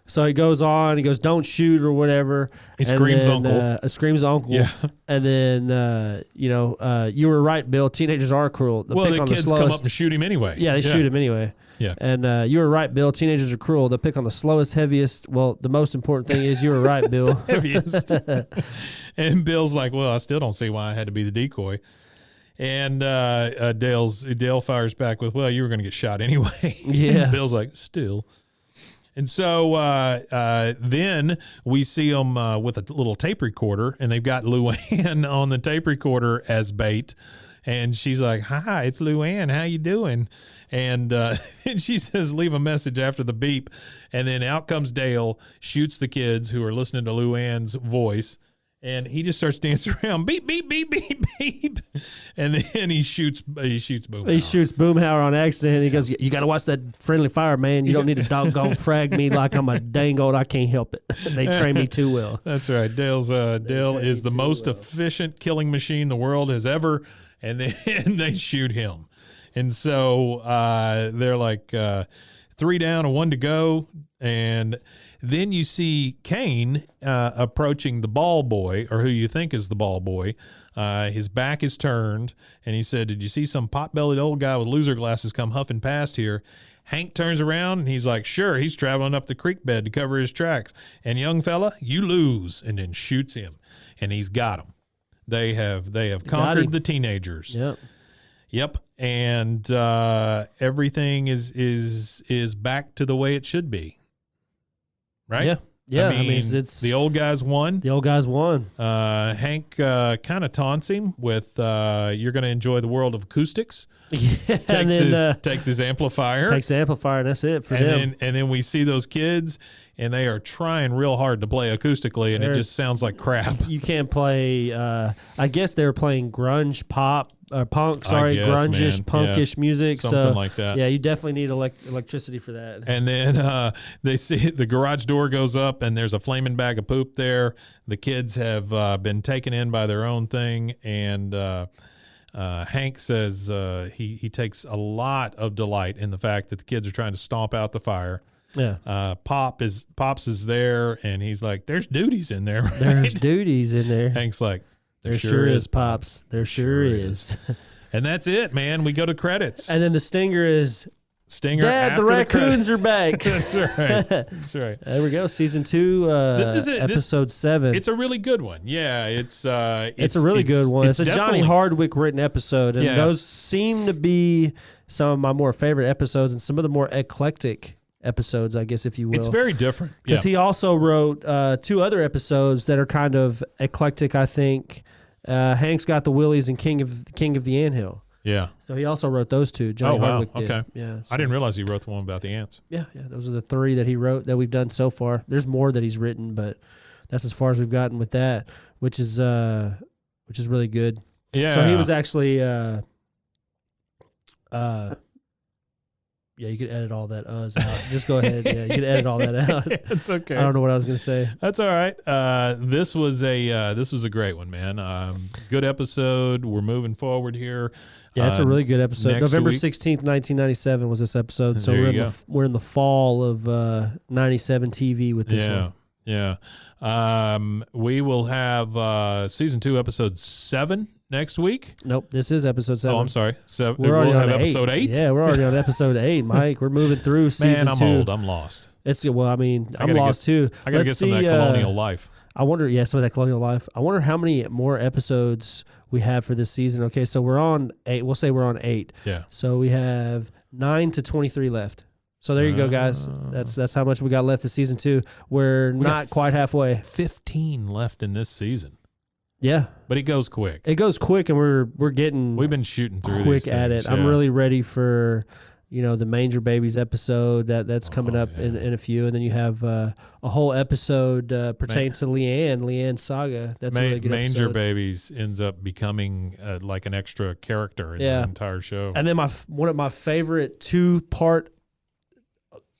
So he goes on. He goes, "Don't shoot" or whatever. He screams uncle. Screams uncle. Yeah. And then you were right, Bill. Teenagers are cruel. The kids come up and shoot him anyway. Yeah, they shoot him anyway. Yeah. And you were right, Bill. Teenagers are cruel. They'll pick on the slowest, heavest. Well, the most important thing is you were right, Bill. Heaviest. And Bill's like, well, I still don't see why I had to be the decoy. And Dale fires back with, well, you were going to get shot anyway. Yeah. And Bill's like, still. And so then we see them with a little tape recorder, and they've got Luann on the tape recorder as bait. And she's like, "Hi, it's Luann. How you doing?" And and she says, "Leave a message after the beep." And then out comes Dale, shoots the kids who are listening to Luann's voice, and he just starts dancing around, beep, beep, beep, beep, beep. And then he shoots Boomhauer. He shoots Boomhauer on accident. He goes, "You got to watch that friendly fire, man. You don't need to doggone frag me like I'm a dang old. I can't help it. They train me too well." That's right. Dale is the most efficient killing machine the world has ever. And then they shoot him. And so they're like 3 down and 1 to go. And then you see Kane approaching the ball boy, or who you think is the ball boy. His back is turned. And he said, "Did you see some pot-bellied old guy with loser glasses come huffing past here?" Hank turns around and he's like, "Sure, he's traveling up the creek bed to cover his tracks. And young fella, you lose," and then shoots him. And he's got him. They have conquered the teenagers. Yep. And everything is back to the way it should be. Right? Yeah. I mean, it's the old guys won. The old guys won. Hank kind of taunts him with, "You're going to enjoy the world of acoustics." Yeah, takes his amplifier. Takes the amplifier, and that's it for him. And then we see those kids, and they are trying real hard to play acoustically, and it just sounds like crap. You can't play. I guess they were playing grunge pop, punk. Grunge-ish, punkish music, something like that. Yeah, you definitely need electricity for that. And then they see the garage door goes up, and there's a flaming bag of poop there. The kids have been taken in by their own thing, and Hank says he takes a lot of delight in the fact that the kids are trying to stomp out the fire. Yeah. Pops is there, and he's like, "There's duties in there." Right? There's duties in there. Hank's like, "There sure is, Pops. There sure is." And that's it, man. We go to credits. And then the stinger is, "Dad, the raccoons are back." That's right. That's right. There we go. Season 2, this is it. episode 7. It's a really good one. Yeah, it's a really good one. It's a Johnny Hardwick written episode, and those seem to be some of my more favorite episodes and some of the more eclectic episodes, I guess, if you will. It's very different. Because he also wrote 2 other episodes that are kind of eclectic, I think. Hank's Got the Willies and King of the Anthill. Yeah. So he also wrote those 2. Johnny Hardwick did. Okay. Yeah. So. I didn't realize he wrote the one about the ants. Yeah. Those are the 3 that he wrote that we've done so far. There's more that he's written, but that's as far as we've gotten with that, which is really good. Yeah. So he was actually yeah, you could edit all that out. Just go ahead. Yeah, you can edit all that out. It's okay. I don't know what I was going to say. That's all right. This was a great one, man. Good episode. We're moving forward here. Yeah, it's a really good episode. November week. 16th, 1997 was this episode. So There we're in the fall of 97 TV with this one. Yeah. We will have season 2, episode 7 next week. Nope, this is episode 7. Oh, I'm sorry. So we'll have episode 8. Yeah, we're already on episode 8, Mike. We're moving through season 2. Man, I'm old. I'm lost. I'm lost too. I got to get some of that colonial life. I wonder, some of that colonial life. I wonder how many more episodes we have for this season. Okay, so we're on 8. We'll say we're on 8. Yeah. So we have 9 to 23 left. So there you go, guys. That's how much we got left of season 2. We're not quite halfway. 15 left in this season. Yeah, but it goes quick. It goes quick, and we've been shooting through quick at it. Yeah. I'm really ready for the Manger Babies episode that's coming up in a few, and then you have a whole episode pertaining to Leanne's saga. That's a really good Manger episode. Babies ends up becoming like an extra character in the entire show. And then one of my favorite 2-part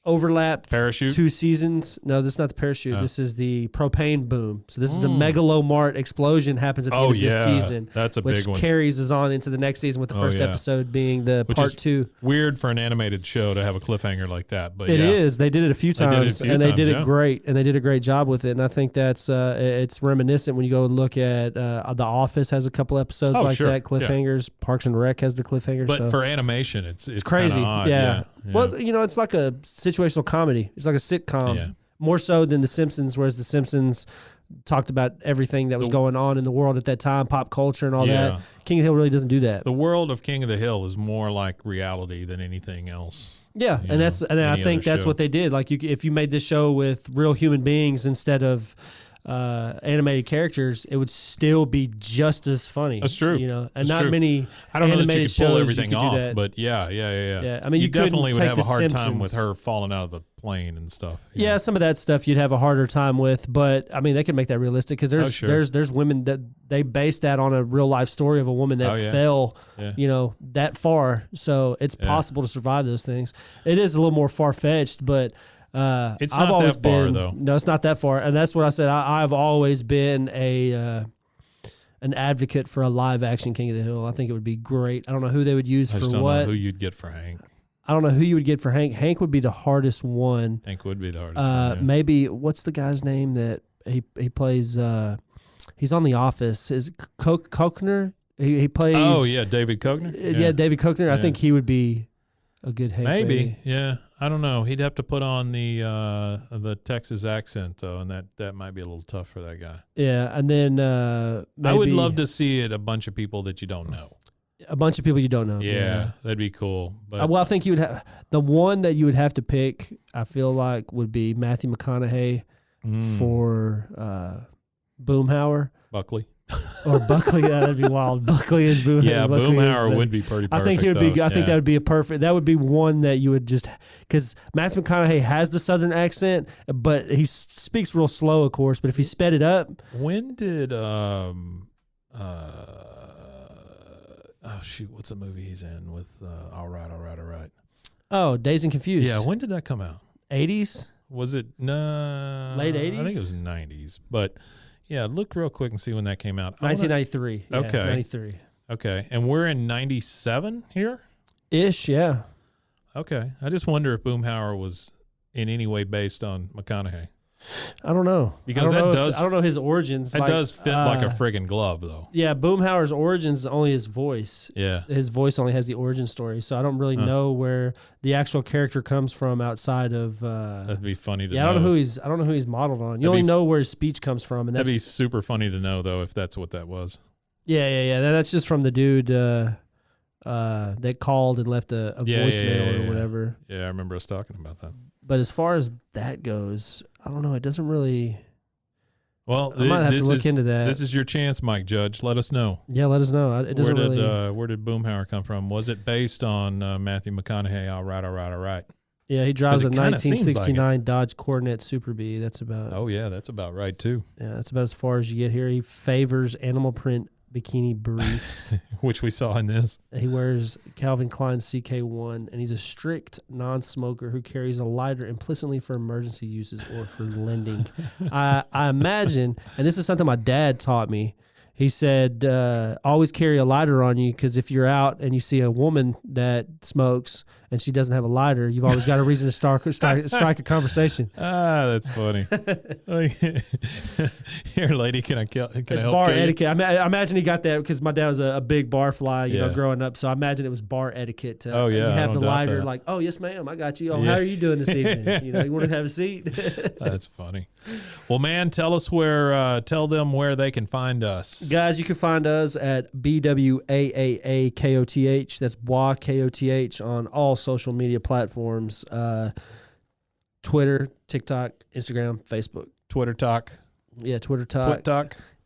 overlapped parachute 2 seasons. No, this is not the parachute. This is the propane boom. So this is the Megalomart explosion happens at the end of this season. That's a big one. Which carries us on into the next season with the first episode being the part 2. Weird for an animated show to have a cliffhanger like that, but it is. They did it a few times, and they did it great, and they did a great job with it. And I think that's it's reminiscent when you go and look at The Office has a couple episodes that cliffhangers. Yeah. Parks and Rec has the cliffhangers. But for animation, it's crazy. Odd. Yeah. Well, it's like a situational comedy. It's like a sitcom, more so than The Simpsons, whereas The Simpsons talked about everything that was going on in the world at that time, pop culture and all that. King of the Hill really doesn't do that. The world of King of the Hill is more like reality than anything else. Yeah, and I think that's what they did. Like, if you made this show with real human beings instead of animated characters, it would still be just as funny. That's true. You know, and That's not true. many. I don't know that you animated could pull shows everything you could do off, that. but yeah. I mean, you definitely would couldn't have a take hard The time with Simpsons. her falling out of the plane and stuff. Yeah, some of that stuff you'd have a harder time with, but I mean, they can make that realistic because there's women that they base that on a real life story of a woman that fell, that far. So it's possible to survive those things. It is a little more far fetched, but it's I've not always that far been, though. No, it's not that far, and that's what I said. I've always been an advocate for a live action King of the Hill. I think it would be great. I don't know who they would use I just for don't what. know who you'd get for Hank. I don't know who you would get for Hank. Hank would be the hardest one. Hank would be the hardest one. Maybe what's the guy's name that he plays? He's on The Office. Is Kochner? He plays. Oh yeah, David Kochner. Yeah, David Kochner. I think he would be a good Hank. Maybe. Yeah. I don't know. He'd have to put on the Texas accent though, and that might be a little tough for that guy. Yeah, and then maybe I would love to see it a bunch of people that you don't know. A bunch of people you don't know. Yeah, that'd be cool. But well, I think you would have the one that you would have to pick. I feel like would be Matthew McConaughey for Boomhauer. Buckley. Or Buckley, that'd be wild. Buckley is Boomhauer. Yeah, Buckley Boomhauer would be pretty perfect. I think he would be. I think that would be a perfect. That would be one that you would just because Matthew McConaughey has the Southern accent, but he speaks real slow, of course. But if he sped it up, when did oh shoot, what's the movie he's in with All Right. Oh, Dazed and Confused. Yeah, when did that come out? 80s? Was it late 80s? I think it was 90s. But yeah, look real quick and see when that came out. 1993. Yeah, Okay. 93. Okay. And we're in 97 here? Ish, yeah. Okay. I just wonder if Boomhauer was in any way based on McConaughey. I don't know. Because I don't know his origins. That does fit like a friggin' glove, though. Yeah, Boomhauer's origins is only his voice. Yeah. His voice only has the origin story, so I don't really know where the actual character comes from outside of. That'd be funny to know. Yeah, I don't know who he's modeled on. You only know where his speech comes from, and that'd be super funny to know though if that's what that was. Yeah. That's just from the dude that called and left a voicemail or whatever. Yeah, I remember us talking about that. But as far as that goes, I don't know. It doesn't really. Well, I might have to look into that. This is your chance, Mike Judge. Let us know. Yeah, let us know. It doesn't where did Boomhauer come from? Was it based on Matthew McConaughey? All right. Yeah, he drives a 1969 Dodge Coronet Super Bee. That's about. Oh yeah, that's about right too. Yeah, that's about as far as you get here. He favors animal print bikini briefs, which we saw in this. He wears Calvin Klein CK1, and he's a strict non-smoker who carries a lighter implicitly for emergency uses or for lending. I imagine, and this is something my dad taught me. He said, always carry a lighter on you because if you're out and you see a woman that smokes and she doesn't have a lighter, you've always got a reason to strike a conversation. Ah, that's funny. Here, lady, can I help? It's bar etiquette. I imagine he got that because my dad was a big bar fly, you know, growing up. So I imagine it was bar etiquette. To, you have the lighter, like, oh yes, ma'am, I got you. Oh, how are you doing this evening? You know, you want to have a seat? That's funny. Well, man, tell them where they can find us. Guys, you can find us at BWAAAKOTH. That's Bois KOTH on all social media platforms. Twitter, TikTok, Instagram, Facebook. Twitter Talk. Yeah, Twitter Talk.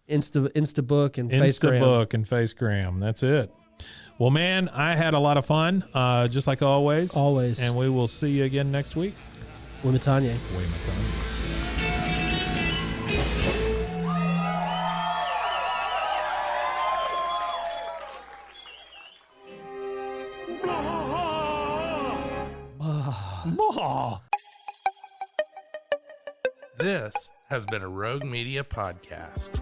Instabook and Facegram. Instabook and Facegram. That's it. Well, man, I had a lot of fun, just like always. Always. And we will see you again next week. Wimatanye. This has been a Rogue Media podcast.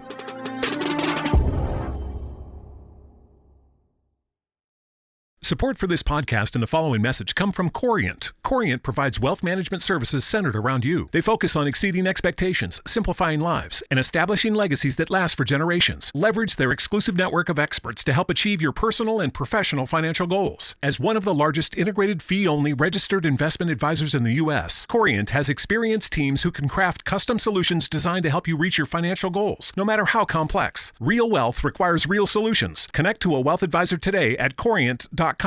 Support for this podcast and the following message come from Corient. Corient provides wealth management services centered around you. They focus on exceeding expectations, simplifying lives, and establishing legacies that last for generations. Leverage their exclusive network of experts to help achieve your personal and professional financial goals. As one of the largest integrated fee-only registered investment advisors in the U.S., Corient has experienced teams who can craft custom solutions designed to help you reach your financial goals, no matter how complex. Real wealth requires real solutions. Connect to a wealth advisor today at Corient.com.